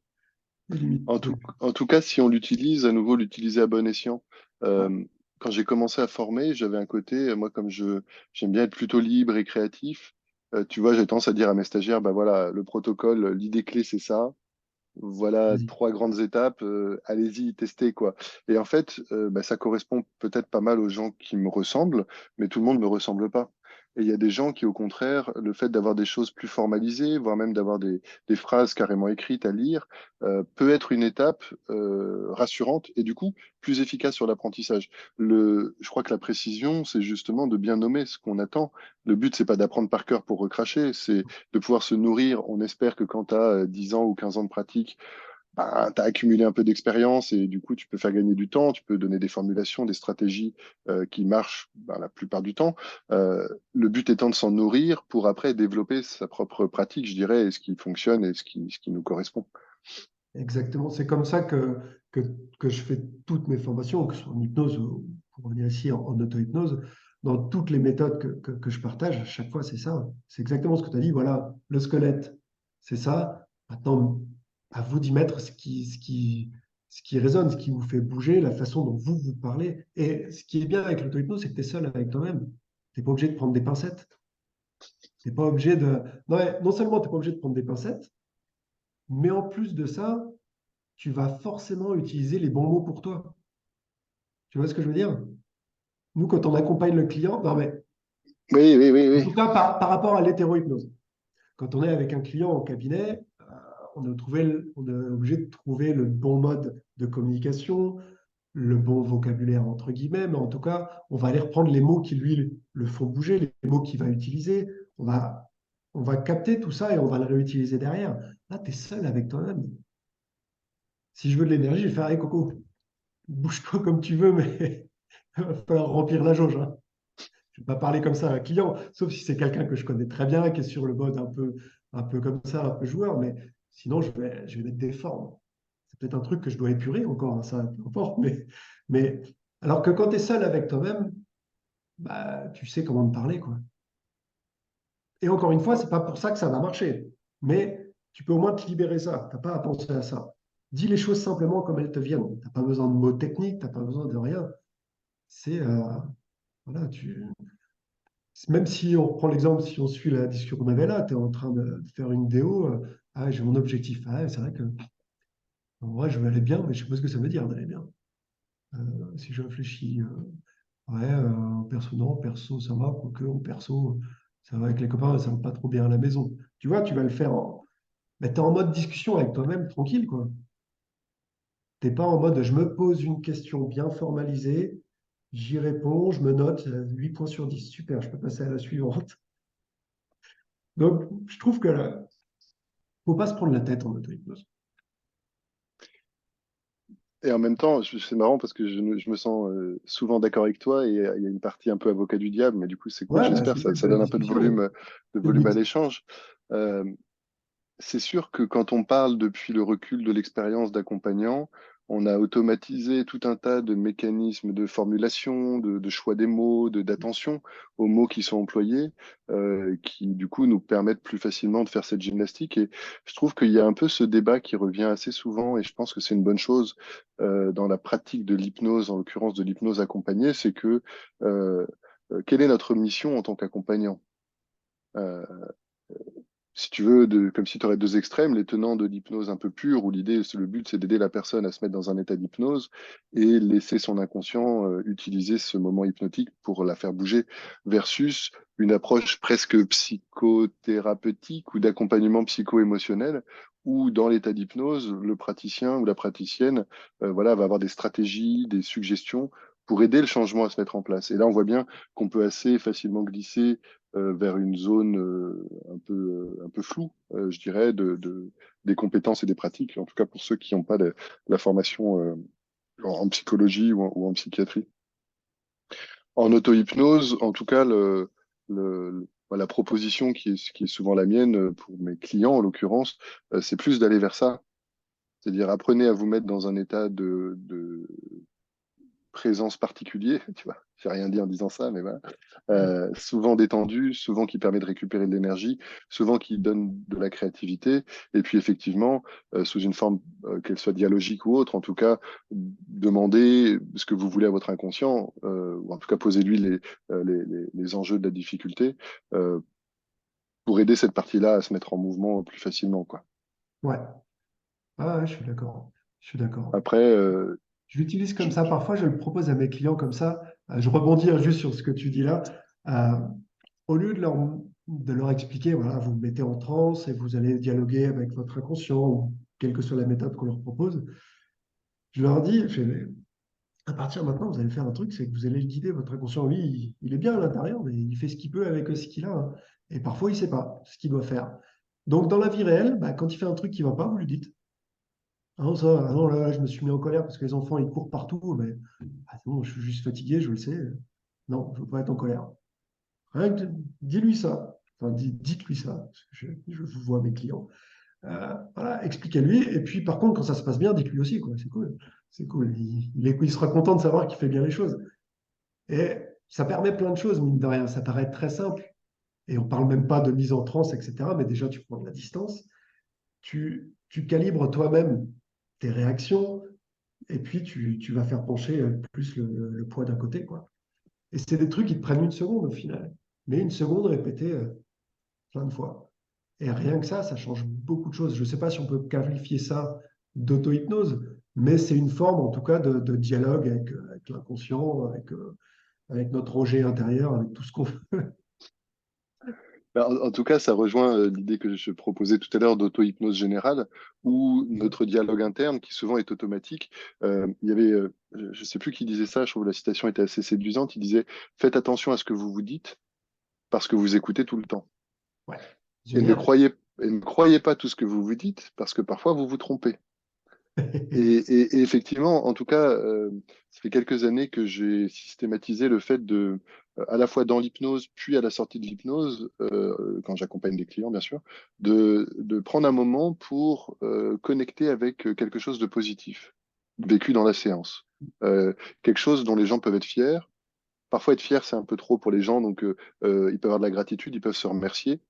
Il limite trop. En tout cas, si on l'utilise, à nouveau, l'utiliser à bon escient. Euh, Quand j'ai commencé à former, j'avais un côté, moi, j'aime bien être plutôt libre et créatif. Tu vois, j'ai tendance à dire à mes stagiaires, bah voilà, le protocole, l'idée clé, c'est ça. Voilà Vas-y. 3 grandes étapes, allez-y, testez quoi. Et en fait, bah, ça correspond peut-être pas mal aux gens qui me ressemblent, mais tout le monde ne me ressemble pas. Et il y a des gens qui, au contraire, le fait d'avoir des choses plus formalisées, voire même d'avoir des phrases carrément écrites à lire, peut être une étape rassurante et du coup plus efficace sur l'apprentissage. Je crois que la précision, c'est justement de bien nommer ce qu'on attend. Le but, c'est pas d'apprendre par cœur pour recracher, c'est de pouvoir se nourrir. On espère que quand tu as 10 ans ou 15 ans de pratique, ben, tu as accumulé un peu d'expérience et du coup, tu peux faire gagner du temps, tu peux donner des formulations, des stratégies qui marchent ben, la plupart du temps. Le but étant de s'en nourrir pour après développer sa propre pratique, je dirais, et ce qui fonctionne et ce qui nous correspond. Exactement. C'est comme ça que, que je fais toutes mes formations, que ce soit en hypnose ou pour revenir ici en auto-hypnose. Dans toutes les méthodes que je partage, à chaque fois, c'est ça. C'est exactement ce que tu as dit. Voilà, le squelette, c'est ça. Maintenant, à vous d'y mettre ce qui résonne, ce qui vous fait bouger, la façon dont vous vous parlez. Et ce qui est bien avec l'auto-hypnose, c'est que tu es seul avec toi-même. Tu n'es pas obligé de prendre des pincettes. T'es pas obligé de... Non, ouais, non seulement tu n'es pas obligé de prendre des pincettes, mais en plus de ça, tu vas forcément utiliser les bons mots pour toi. Tu vois ce que je veux dire? Nous, quand on accompagne le client, non mais Oui, oui, oui, en oui. tout cas par rapport à l'hétérohypnose, quand on est avec un client en cabinet, on est obligé de trouver le bon mode de communication, le bon vocabulaire entre guillemets, mais en tout cas, on va aller reprendre les mots qui lui le font bouger, les mots qu'il va utiliser. On va capter tout ça et on va le réutiliser derrière. Là, tu es seul avec toi-même. Si je veux de l'énergie, je vais faire, hey, Coco, bouge-toi comme tu veux, mais il va falloir remplir la jauge, hein. Je ne vais pas parler comme ça à un client, sauf si c'est quelqu'un que je connais très bien, qui est sur le mode un peu comme ça, un peu joueur, mais sinon, je vais mettre des formes. C'est peut-être un truc que je dois épurer encore, hein, ça, peu importe, mais alors que quand tu es seul avec toi-même, bah, tu sais comment te parler, quoi. Et encore une fois, c'est pas pour ça que ça va marcher, mais tu peux au moins te libérer ça. Tu n'as pas à penser à ça. Dis les choses simplement comme elles te viennent. Tu n'as pas besoin de mots techniques, tu n'as pas besoin de rien. C'est voilà, même si on reprend l'exemple, si on suit la discussion qu'on avait là, tu es en train de faire une déo, ah, j'ai mon objectif. Ah, c'est vrai que en vrai, je veux aller bien, mais je sais pas ce que ça veut dire d'aller bien. Si je réfléchis, ouais, perso, non, perso, ça va, quoique en perso, ça va avec les copains, ça va pas trop bien à la maison. Tu vois, tu vas le faire mais tu es en mode discussion avec toi-même, tranquille, quoi. T'es pas en mode je me pose une question bien formalisée, j'y réponds, je me note 8 points sur 10. Super, je peux passer à la suivante. Donc, je trouve que là, faut pas se prendre la tête en auto-hypnose. Et en même temps, c'est marrant parce que je me sens souvent d'accord avec toi et il y a une partie un peu avocat du diable, mais du coup, c'est cool, Ouais, bah, j'espère, c'est le but ça de la donne un peu discussion. de C'est le volume à but. l'échange. Euh, c'est sûr que quand on parle depuis le recul de l'expérience d'accompagnant, on a automatisé tout un tas de mécanismes de formulation, de choix des mots, d'attention aux mots qui sont employés, qui du coup nous permettent plus facilement de faire cette gymnastique. Et je trouve qu'il y a un peu ce débat qui revient assez souvent, et je pense que c'est une bonne chose dans la pratique de l'hypnose, en l'occurrence de l'hypnose accompagnée, c'est que euh, quelle est notre mission en tant qu'accompagnant? Euh, si tu veux, comme si tu aurais deux extrêmes, les tenants de l'hypnose un peu pure, où le but, c'est d'aider la personne à se mettre dans un état d'hypnose et laisser son inconscient utiliser ce moment hypnotique pour la faire bouger, versus une approche presque psychothérapeutique ou d'accompagnement psycho-émotionnel, où dans l'état d'hypnose, le praticien ou la praticienne, voilà, va avoir des stratégies, des suggestions pour aider le changement à se mettre en place. Et là, on voit bien qu'on peut assez facilement glisser vers une zone un peu floue, je dirais, des compétences et des pratiques, en tout cas pour ceux qui n'ont pas la formation en psychologie ou en psychiatrie. En auto-hypnose, en tout cas, la proposition qui est souvent la mienne pour mes clients, en l'occurrence, c'est plus d'aller vers ça. C'est-à-dire, apprenez à vous mettre dans un état de présence particulier, tu vois. J'ai rien dit en disant ça, mais voilà. Souvent détendu, souvent qui permet de récupérer de l'énergie, souvent qui donne de la créativité, et puis effectivement, sous une forme qu'elle soit dialogique ou autre, en tout cas, demandez ce que vous voulez à votre inconscient, ou en tout cas posez-lui les enjeux de la difficulté euh, pour aider cette partie-là à se mettre en mouvement plus facilement, quoi. Ouais. Ah, ouais, je suis d'accord. Je suis d'accord. Après, Je l'utilise comme je- ça. Parfois, je le propose à mes clients comme ça. Je rebondis juste sur ce que tu dis là. Euh, Au lieu de leur expliquer, voilà, vous vous mettez en transe et vous allez dialoguer avec votre inconscient ou quelle que soit la méthode qu'on leur propose, je leur dis, mais à partir de maintenant, vous allez faire un truc, c'est que vous allez le guider. Votre inconscient, lui, il est bien à l'intérieur, mais il fait ce qu'il peut avec ce qu'il a, hein. Et parfois, il ne sait pas ce qu'il doit faire. Donc, dans la vie réelle, bah, quand il fait un truc qui ne va pas, vous lui dites. Ah non, ça, ah non, là, je me suis mis en colère parce que les enfants, ils courent partout. Mais ah non, je suis juste fatigué, je le sais. Non, je ne veux pas être en colère. Rien que dis-lui ça. Enfin, dites-lui ça. Parce que je vous vois mes clients. Voilà, expliquez-lui. Et puis, par contre, quand ça se passe bien, dites-lui aussi, quoi. C'est cool. C'est cool. Il sera content de savoir qu'il fait bien les choses. Et ça permet plein de choses, mine de rien. Ça paraît très simple. Et on parle même pas de mise en transe, etc. Mais déjà, tu prends de la distance. Tu calibres toi-même tes réactions. Et puis, tu vas faire pencher plus le poids d'un côté, quoi. Et c'est des trucs qui te prennent une seconde au final. Mais une seconde répétée plein de fois. Et rien que ça change beaucoup de choses. Je ne sais pas si on peut qualifier ça d'auto-hypnose, mais c'est une forme en tout cas de dialogue avec l'inconscient, avec notre Roger intérieur, avec tout ce qu'on veut. Ben, en tout cas, ça rejoint l'idée que je proposais tout à l'heure d'auto-hypnose générale, où notre dialogue interne, qui souvent est automatique, il y avait, je ne sais plus qui disait ça, je trouve que la citation était assez séduisante, il disait, faites attention à ce que vous vous dites, parce que vous écoutez tout le temps. Ouais, Et ne génial. croyez, et ne croyez pas tout ce que vous vous dites, parce que parfois vous vous trompez. Et effectivement, en tout cas, ça fait quelques années que j'ai systématisé le fait à la fois dans l'hypnose, puis à la sortie de l'hypnose, quand j'accompagne des clients, bien sûr, de prendre un moment pour connecter avec quelque chose de positif, vécu dans la séance. Quelque chose dont les gens peuvent être fiers. Parfois, être fier, c'est un peu trop pour les gens, donc ils peuvent avoir de la gratitude, ils peuvent se remercier.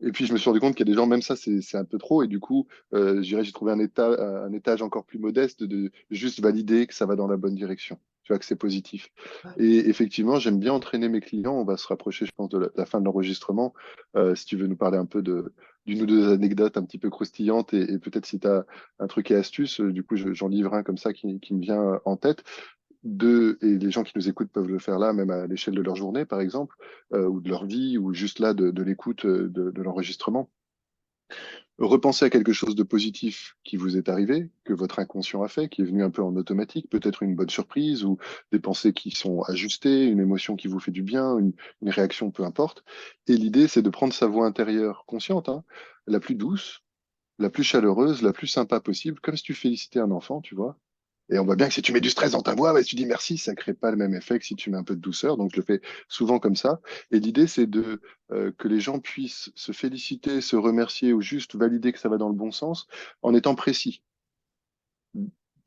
Et puis, je me suis rendu compte qu'il y a des gens, même ça, c'est un peu trop. Et du coup, je dirais, j'ai trouvé un étage encore plus modeste de juste valider que ça va dans la bonne direction. Tu vois, que c'est positif. Et effectivement, j'aime bien entraîner mes clients. On va se rapprocher, je pense, de la fin de l'enregistrement. Si tu veux nous parler un peu d'une ou deux anecdotes un petit peu croustillantes et peut-être si tu as un truc et astuce, du coup, j'en livre un comme ça qui me vient en tête et les gens qui nous écoutent peuvent le faire là, même à l'échelle de leur journée, par exemple, ou de leur vie, ou juste là de l'écoute de l'enregistrement. Repensez à quelque chose de positif qui vous est arrivé, que votre inconscient a fait, qui est venu un peu en automatique, peut-être une bonne surprise ou des pensées qui sont ajustées, une émotion qui vous fait du bien, une réaction, peu importe. Et l'idée, c'est de prendre sa voix intérieure consciente, hein, la plus douce, la plus chaleureuse, la plus sympa possible, comme si tu félicitais un enfant, tu vois, et on voit bien que si tu mets du stress dans ta voix, ouais, si tu dis merci, ça crée pas le même effet que si tu mets un peu de douceur. Donc, je le fais souvent comme ça. Et l'idée, c'est que les gens puissent se féliciter, se remercier ou juste valider que ça va dans le bon sens en étant précis.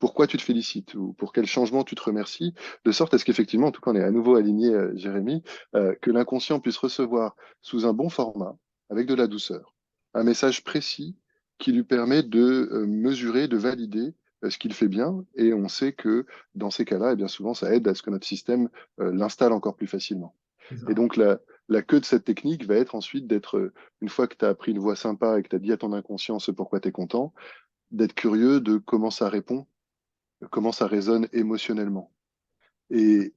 pourquoi tu te félicites ou pour quel changement tu te remercies, de sorte à ce qu'effectivement, en tout cas, on est à nouveau aligné, Jérémy, que l'inconscient puisse recevoir sous un bon format, avec de la douceur, un message précis qui lui permet de mesurer, de valider ce qu'il fait bien. Et on sait que dans ces cas-là, et bien souvent, ça aide à ce que notre système l'installe encore plus facilement. C'est Et ça. donc, la queue de cette technique va être ensuite d'être, une fois que tu as appris une voix sympa et que tu as dit à ton inconscient ce pourquoi tu es content, d'être curieux de comment ça répond, comment ça résonne émotionnellement. Et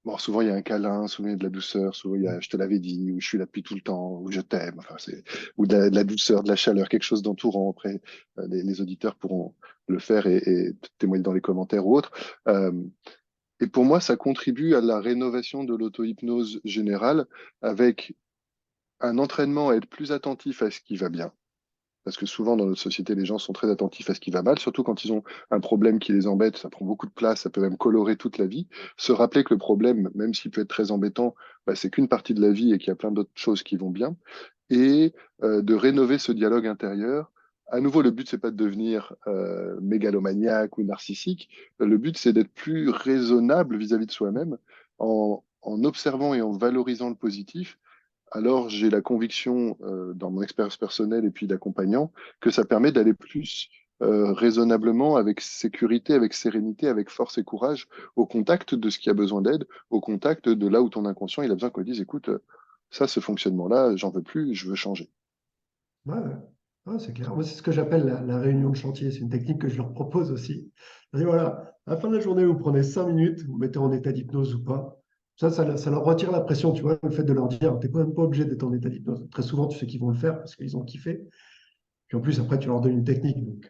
bon, souvent il y a un câlin, souvent il y a de la douceur, souvent il y a je te l'avais dit, ou je suis là depuis tout le temps, ou je t'aime, enfin, ou de la douceur, de la chaleur, quelque chose d'entourant. Après, les auditeurs pourront le faire et témoigner dans les commentaires ou autres. Euh, et pour moi, ça contribue à la rénovation de l'auto-hypnose générale avec un entraînement à être plus attentif à ce qui va bien. Parce que souvent, dans notre société, les gens sont très attentifs à ce qui va mal, surtout quand ils ont un problème qui les embête, ça prend beaucoup de place, ça peut même colorer toute la vie. Se rappeler que le problème, même s'il peut être très embêtant, bah, c'est qu'une partie de la vie et qu'il y a plein d'autres choses qui vont bien. Et de rénover ce dialogue intérieur. À nouveau, le but, c'est pas de devenir mégalomaniaque ou narcissique. Le but, c'est d'être plus raisonnable vis-à-vis de soi-même en observant et en valorisant le positif. Alors j'ai la conviction, dans mon expérience personnelle et puis d'accompagnant, que ça permet d'aller plus raisonnablement, avec sécurité, avec sérénité, avec force et courage, au contact de ce qui a besoin d'aide, au contact de là où ton inconscient il a besoin qu'on lui dise, écoute, ça, ce fonctionnement-là, j'en veux plus, je veux changer. Ouais, ouais. Ouais, c'est clair. Moi, c'est ce que j'appelle la réunion de chantier. C'est une technique que je leur propose aussi. Je dis, voilà, à la fin de la journée, vous prenez 5 minutes, vous mettez en état d'hypnose ou pas. Ça leur retire la pression, tu vois, le fait de leur dire, t'es même pas obligé d'être en état d'hypnose. Très souvent, tu sais qu'ils vont le faire parce qu'ils ont kiffé. Puis en plus, après, tu leur donnes une technique, donc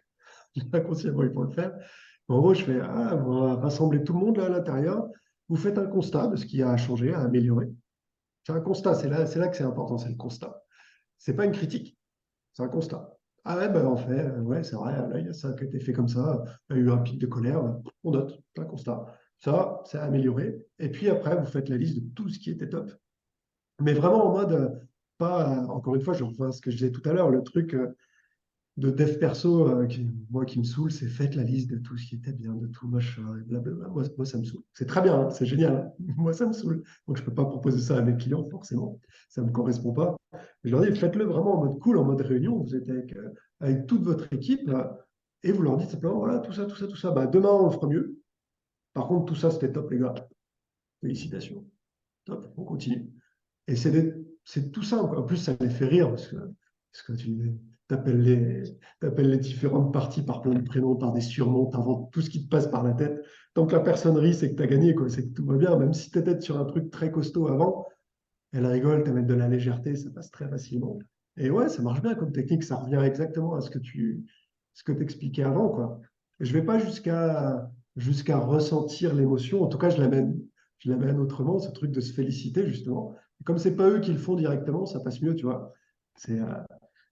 inconsciemment, ils vont le faire. En gros, je fais, ah, on va rassembler tout le monde là à l'intérieur. Vous faites un constat de ce qui a changé, à améliorer. C'est un constat, c'est là que c'est important, c'est le constat. C'est pas une critique. C'est un constat. Ah ouais, ben en fait, ouais, c'est vrai, là, il y a ça qui a été fait comme ça, il y a eu un pic de colère, on note, c'est un constat. Ça, c'est amélioré. Et puis après, vous faites la liste de tout ce qui était top. Mais vraiment en mode, pas, encore une fois, je reviens à ce que je disais tout à l'heure, le truc de dev perso, moi, qui me saoule, c'est faites la liste de tout ce qui était bien, de tout machin, et blablabla. Moi, ça me saoule. C'est très bien, hein, c'est génial, hein. Moi, ça me saoule. Donc, je ne peux pas proposer ça à mes clients, forcément. Ça ne me correspond pas. Je leur dis, faites-le vraiment en mode cool, en mode réunion. Vous êtes avec toute votre équipe et vous leur dites simplement, voilà, tout ça, tout ça, tout ça. Bah, demain, on le fera mieux. Par contre, tout ça, c'était top, les gars. Félicitations. Top, on continue. Et c'est tout simple, quoi. En plus, ça les fait rire parce que tu t'appelles les différentes parties par plein de prénoms, par des surnoms, tu inventes tout ce qui te passe par la tête. Tant que la personne rit, c'est que tu as gagné, quoi. C'est que tout va bien. Même si tu étais sur un truc très costaud avant, elle rigole, tu amènes de la légèreté, ça passe très facilement. Et ouais, ça marche bien comme technique, ça revient exactement à ce que t'expliquais avant, quoi. Et je vais pas jusqu'à ressentir l'émotion. En tout cas, je l'amène autrement, ce truc de se féliciter, justement. Et comme c'est pas eux qui le font directement, ça passe mieux, tu vois. C'est,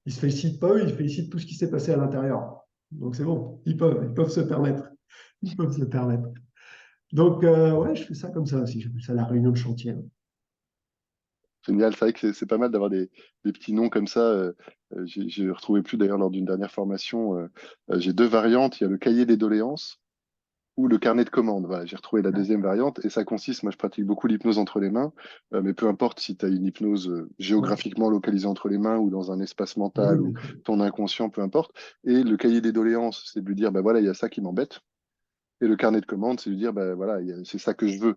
ils se félicitent pas eux, ils félicitent tout ce qui s'est passé à l'intérieur. Donc c'est bon, ils peuvent se permettre. Ils peuvent se permettre. Donc, ouais, je fais ça comme ça aussi. J'appelle ça la réunion de chantier. Génial, c'est vrai que c'est pas mal d'avoir des petits noms comme ça. J'ai retrouvé plus d'ailleurs lors d'une dernière formation. J'ai deux variantes. Il y a le cahier des doléances ou le carnet de commandes. Voilà, j'ai retrouvé la deuxième variante et ça consiste, moi je pratique beaucoup l'hypnose entre les mains, mais peu importe si tu as une hypnose Ouais. géographiquement localisée entre les mains ou dans un espace Oui, mental ou bien sûr. ton inconscient, peu importe. Et le cahier des doléances, c'est de lui dire, ben voilà, il y a ça qui m'embête. Et le carnet de commandes, c'est de lui dire, ben voilà, c'est ça que je veux.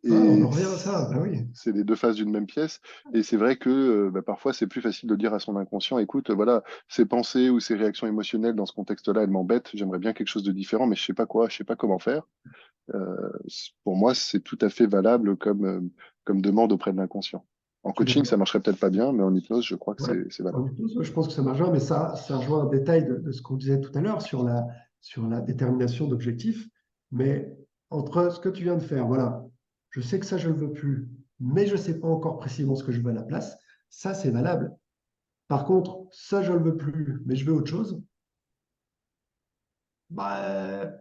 Ah, on Et en revient à ça, bah oui. c'est les deux faces d'une même pièce. Et c'est vrai que parfois, c'est plus facile de dire à son inconscient, écoute, voilà, ces pensées ou ces réactions émotionnelles dans ce contexte-là, elles m'embêtent. J'aimerais bien quelque chose de différent, mais je sais pas quoi, je sais pas comment faire. Pour moi, c'est tout à fait valable comme demande auprès de l'inconscient. En Je suis coaching, ça d'accord. marcherait peut-être pas bien, mais en hypnose, je crois que Ouais. c'est valable. En hypnose, je pense que ça marche bien, mais ça rejoint un détail de ce qu'on disait tout à l'heure sur la détermination d'objectifs. Mais entre ce que tu viens de faire, voilà, je sais que ça, je ne le veux plus, mais je ne sais pas encore précisément ce que je veux à la place, ça, c'est valable. Par contre, ça, je ne le veux plus, mais je veux autre chose, bah,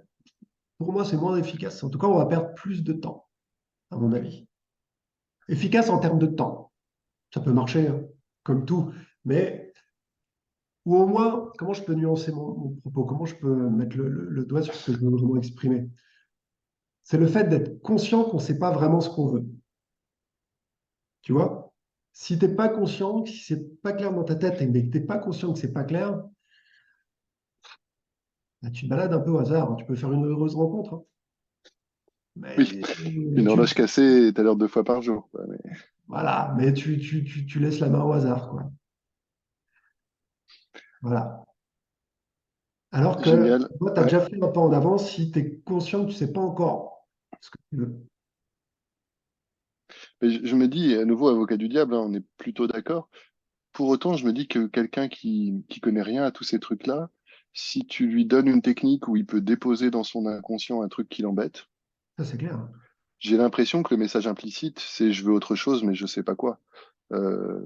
pour moi, c'est moins efficace. En tout cas, on va perdre plus de temps, à mon avis. Efficace en termes de temps. Ça peut marcher, hein, comme tout, mais Ou au moins, comment je peux nuancer mon propos? Comment je peux mettre le doigt sur ce que je veux vraiment exprimer? C'est le fait d'être conscient qu'on ne sait pas vraiment ce qu'on veut. Tu vois? Si tu n'es pas conscient, si c'est pas clair dans ta tête, mais que tu n'es pas conscient que c'est pas clair, bah, tu te balades un peu au hasard. Tu peux faire une heureuse rencontre, hein. Oui, Mais une horloge cassée est à l'heure 2 fois par jour, quoi. voilà, mais tu laisses la main au hasard, quoi. Voilà. Alors que Génial. toi, tu as Ouais. déjà fait un pas en avant si tu es conscient que tu ne sais pas encore ce que tu veux. Mais je me dis, à nouveau, avocat du diable, hein, on est plutôt d'accord. Pour autant, je me dis que quelqu'un qui connaît rien à tous ces trucs-là, si tu lui donnes une technique où il peut déposer dans son inconscient un truc qui l'embête, Ça, c'est clair. j'ai l'impression que le message implicite, c'est je veux autre chose, mais je sais pas quoi. Euh,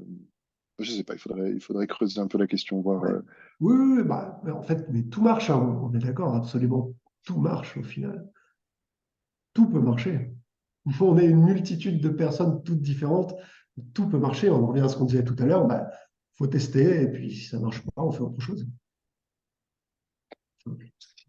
je sais pas, il faudrait creuser un peu la question, voir. Ouais. Oui, oui, oui, bah, mais en fait, mais tout marche, hein, on est d'accord, absolument. Tout marche au final. Tout peut marcher. On est une multitude de personnes toutes différentes. Tout peut marcher. On revient à ce qu'on disait tout à l'heure. Bah, faut tester. Et puis, si ça marche pas, on fait autre chose.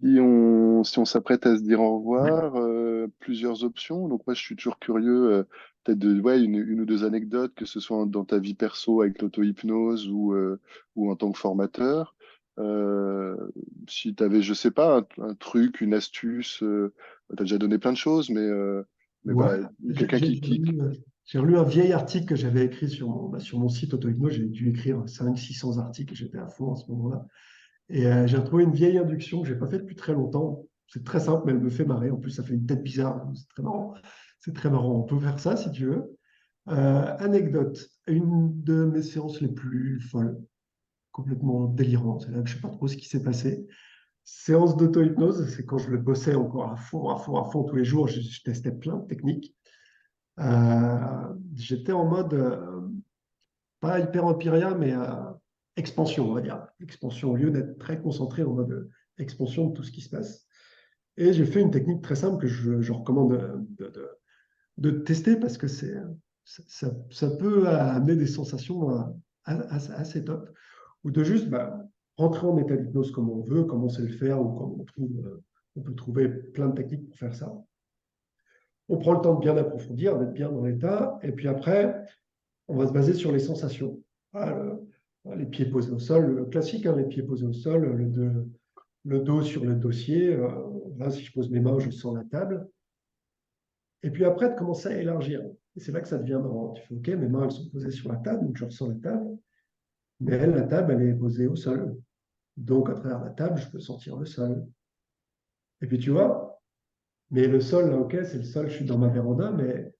Si on s'apprête à se dire au Ouais, revoir, plusieurs options. Donc moi, je suis toujours curieux, peut-être de ouais, une ou deux anecdotes, que ce soit dans ta vie perso avec l'auto-hypnose ou en tant que formateur. Euh, Si tu avais, je sais pas, un truc, une astuce, tu as déjà donné plein de choses, mais ouais. voilà, J'ai quelqu'un j'ai- j'ai relu un vieil article que j'avais écrit sur mon site auto-hypnose. J'ai dû écrire 500-600 articles. J'étais à fond à ce moment-là. Et j'ai retrouvé une vieille induction que j'ai pas faite depuis très longtemps. C'est très simple, mais elle me fait marrer. En plus, ça fait une tête bizarre. C'est très marrant. C'est très marrant. On peut faire ça si tu veux. Anecdote. Une de mes séances les plus folles, complètement délirantes. C'est là que je sais pas trop ce qui s'est passé. Séance d'auto-hypnose, c'est quand je le bossais encore à fond, à fond, à fond tous les jours. Je testais plein de techniques. J'étais en mode, pas hyper empiria, mais expansion, on va dire. Expansion, au lieu d'être très concentré en mode expansion de tout ce qui se passe. Et j'ai fait une technique très simple que je recommande de tester parce que ça peut amener des sensations assez top. Ou de juste bah, rentrer en état d'hypnose comme on veut, comme on sait le faire, ou comme on peut trouver plein de techniques pour faire ça. On prend le temps de bien approfondir, d'être bien dans l'état, et puis après, on va se baser sur les sensations. Voilà, les pieds posés au sol, le classique, hein, les pieds posés au sol, le dos sur le dossier. Là, si je pose mes mains, je sens la table. Et puis après, de commencer à élargir. Et c'est là que ça devient marrant. Tu fais, OK, mes mains, elles sont posées sur la table, donc je ressens la table. Mais elle, la table, elle est posée au sol. Donc, à travers la table, je peux sentir le sol. Et puis, tu vois, mais le sol, là, OK, c'est le sol, je suis dans ma véranda, mais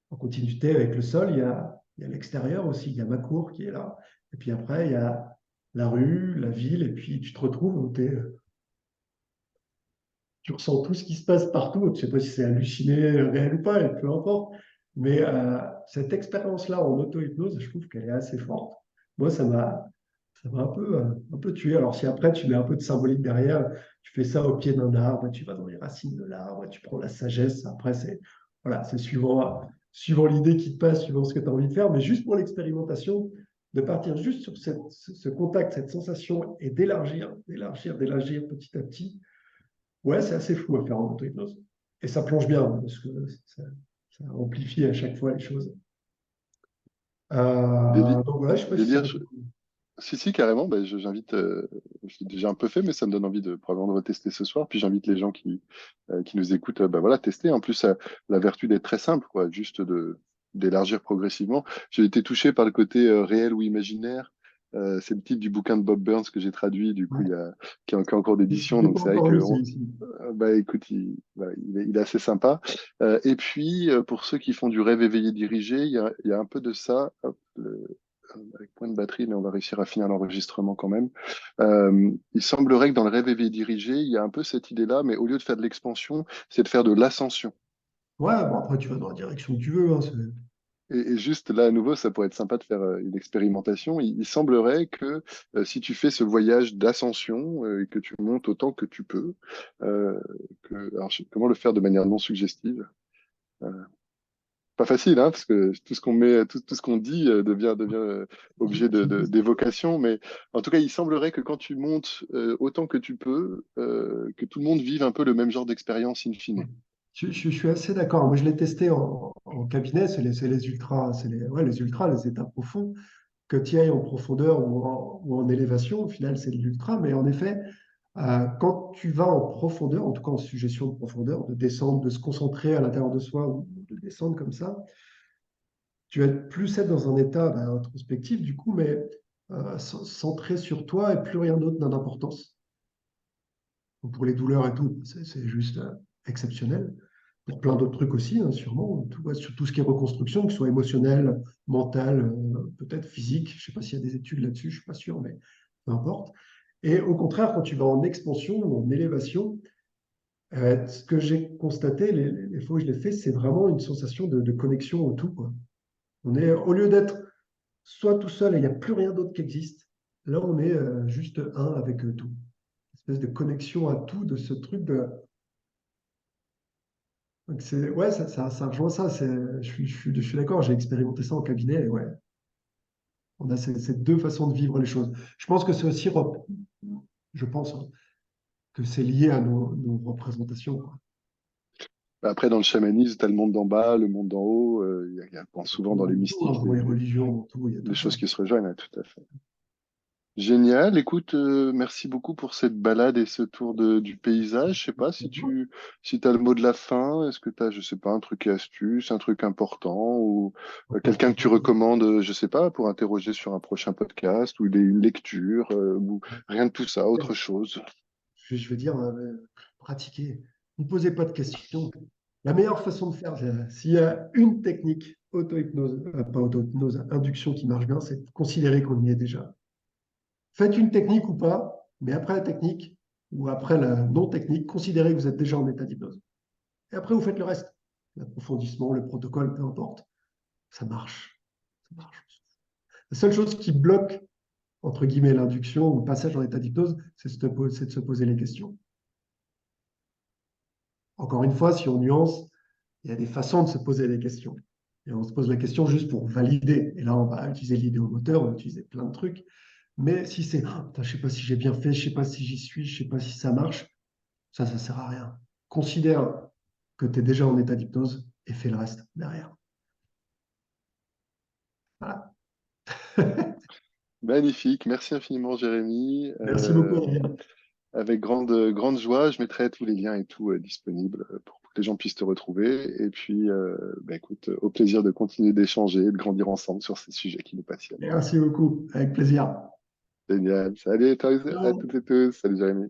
en continuité avec le sol, il y a l'extérieur aussi, il y a ma cour qui est là. Et puis après, il y a la rue, la ville, et puis tu te retrouves où tu ressens tout ce qui se passe partout. Je ne sais pas si c'est halluciné, réel ou pas, et peu importe. Mais cette expérience-là en auto-hypnose, je trouve qu'elle est assez forte. Moi, ça m'a un peu tué. Alors, si après, tu mets un peu de symbolique derrière, tu fais ça au pied d'un arbre, tu vas dans les racines de l'arbre, tu prends la sagesse. Après, voilà, c'est suivant l'idée qui te passe, suivant ce que tu as envie de faire. Mais juste pour l'expérimentation, de partir juste sur ce contact, cette sensation et d'élargir petit à petit. Ouais, c'est assez fou à faire en auto-hypnose. Et ça plonge bien, parce que ça amplifie à chaque fois les choses. Déli- Donc voilà, je sais pas si ça Délire. répond. Si, si, carrément. Bah, j'invite, je l'ai déjà un peu fait, mais ça me donne envie de probablement de retester ce soir. Puis j'invite les gens qui nous écoutent, bah, voilà, tester. En plus, la vertu d'être très simple, quoi, juste d'élargir progressivement. J'ai été touché par le côté réel ou imaginaire. C'est le titre du bouquin de Bob Burns que j'ai traduit, du coup, Ouais. qui est en cours Je d'édition. l'ai Donc pas c'est vrai encore que, lu celui-ci. bah, écoute, il est assez sympa. Et puis, pour ceux qui font du rêve éveillé dirigé, il y a un peu de ça. Hop, avec point de batterie, mais on va réussir à finir l'enregistrement quand même. Il semblerait que dans le rêve éveillé dirigé, il y a un peu cette idée-là, mais au lieu de faire de l'expansion, c'est de faire de l'ascension. Ouais, bon, après, tu vas dans la direction que tu veux, hein, Et juste là, à nouveau, ça pourrait être sympa de faire une expérimentation. Il semblerait que si tu fais ce voyage d'ascension et que tu montes autant que tu peux, alors, comment le faire de manière non suggestive? Euh, pas facile, hein, parce que tout ce qu'on met, tout ce qu'on dit devient objet d'évocation. Mais en tout cas, il semblerait que quand tu montes autant que tu peux, que tout le monde vive un peu le même genre d'expérience in fine. Je suis assez d'accord. Moi, je l'ai testé en cabinet, c'est les ultras, les ultras, les états profonds. Que tu ailles en profondeur ou en élévation, au final, c'est de l'ultra. Mais en effet, quand tu vas en profondeur, en tout cas en suggestion de profondeur, de descendre, de se concentrer à l'intérieur de soi ou de descendre comme ça, tu vas plus être dans un état introspectif, du coup, mais centré sur toi et plus rien d'autre n'a d'importance. Donc, pour les douleurs et tout, c'est juste exceptionnel. Pour plein d'autres trucs aussi, hein, sûrement. Tout, ouais, sur tout ce qui est reconstruction, que ce soit émotionnel, mental, peut-être physique. Je ne sais pas s'il y a des études là-dessus, je ne suis pas sûr, mais peu importe. Et au contraire, quand tu vas en expansion ou en élévation, ce que j'ai constaté, les fois où je l'ai fait, c'est vraiment une sensation de connexion au tout, quoi. On est, au lieu d'être soit tout seul et il n'y a plus rien d'autre qui existe, là, on est juste un avec tout. Une espèce de connexion à tout, de ce truc de. Donc ouais, ça rejoint ça. Je suis d'accord, j'ai expérimenté ça en cabinet. Et ouais, on a ces deux façons de vivre les choses. Je pense que c'est aussi, je pense, hein, que c'est lié à nos représentations, quoi. Après, dans le chamanisme, tu as le monde d'en bas, le monde d'en haut. Bon, souvent dans les Dans tout, hein, mystiques, dans les religions, dans tout, il y a des tout ça. choses qui se rejoignent, hein, tout à fait. Génial. Écoute, merci beaucoup pour cette balade et ce tour du paysage. Je sais pas si tu as le mot de la fin. Est-ce que tu as, je sais pas, un truc et astuce, un truc important ou quelqu'un que tu recommandes, je sais pas, pour interroger sur un prochain podcast ou une lecture ou rien de tout ça, autre chose. Je veux dire, pratiquer. Ne posez pas de questions. La meilleure façon de faire, s'il y a une technique auto-hypnose, pas auto-hypnose, induction qui marche bien, c'est de considérer qu'on y est déjà. Faites une technique ou pas, mais après la technique ou après la non-technique, considérez que vous êtes déjà en état d'hypnose. Et après, vous faites le reste. L'approfondissement, le protocole, peu importe. Ça marche. Ça marche. La seule chose qui bloque, entre guillemets, l'induction ou le passage en état d'hypnose, c'est de se poser les questions. Encore une fois, si on nuance, il y a des façons de se poser les questions. Et on se pose la question juste pour valider. Et là, on va utiliser l'idéomoteur, on va utiliser plein de trucs. Mais si c'est, ah, putain, je ne sais pas si j'ai bien fait, je ne sais pas si j'y suis, je ne sais pas si ça marche, ça ne sert à rien. Considère que tu es déjà en état d'hypnose et fais le reste derrière. Voilà. Magnifique. Merci infiniment, Jérémy. Merci beaucoup, Adrien. Avec grande joie, je mettrai tous les liens et tout disponibles pour que les gens puissent te retrouver. Et puis, bah, écoute, au plaisir de continuer d'échanger et de grandir ensemble sur ces sujets qui nous passionnent. Merci beaucoup. Avec plaisir. Génial. Salut à Ciao. toutes et tous. Salut Jérémy.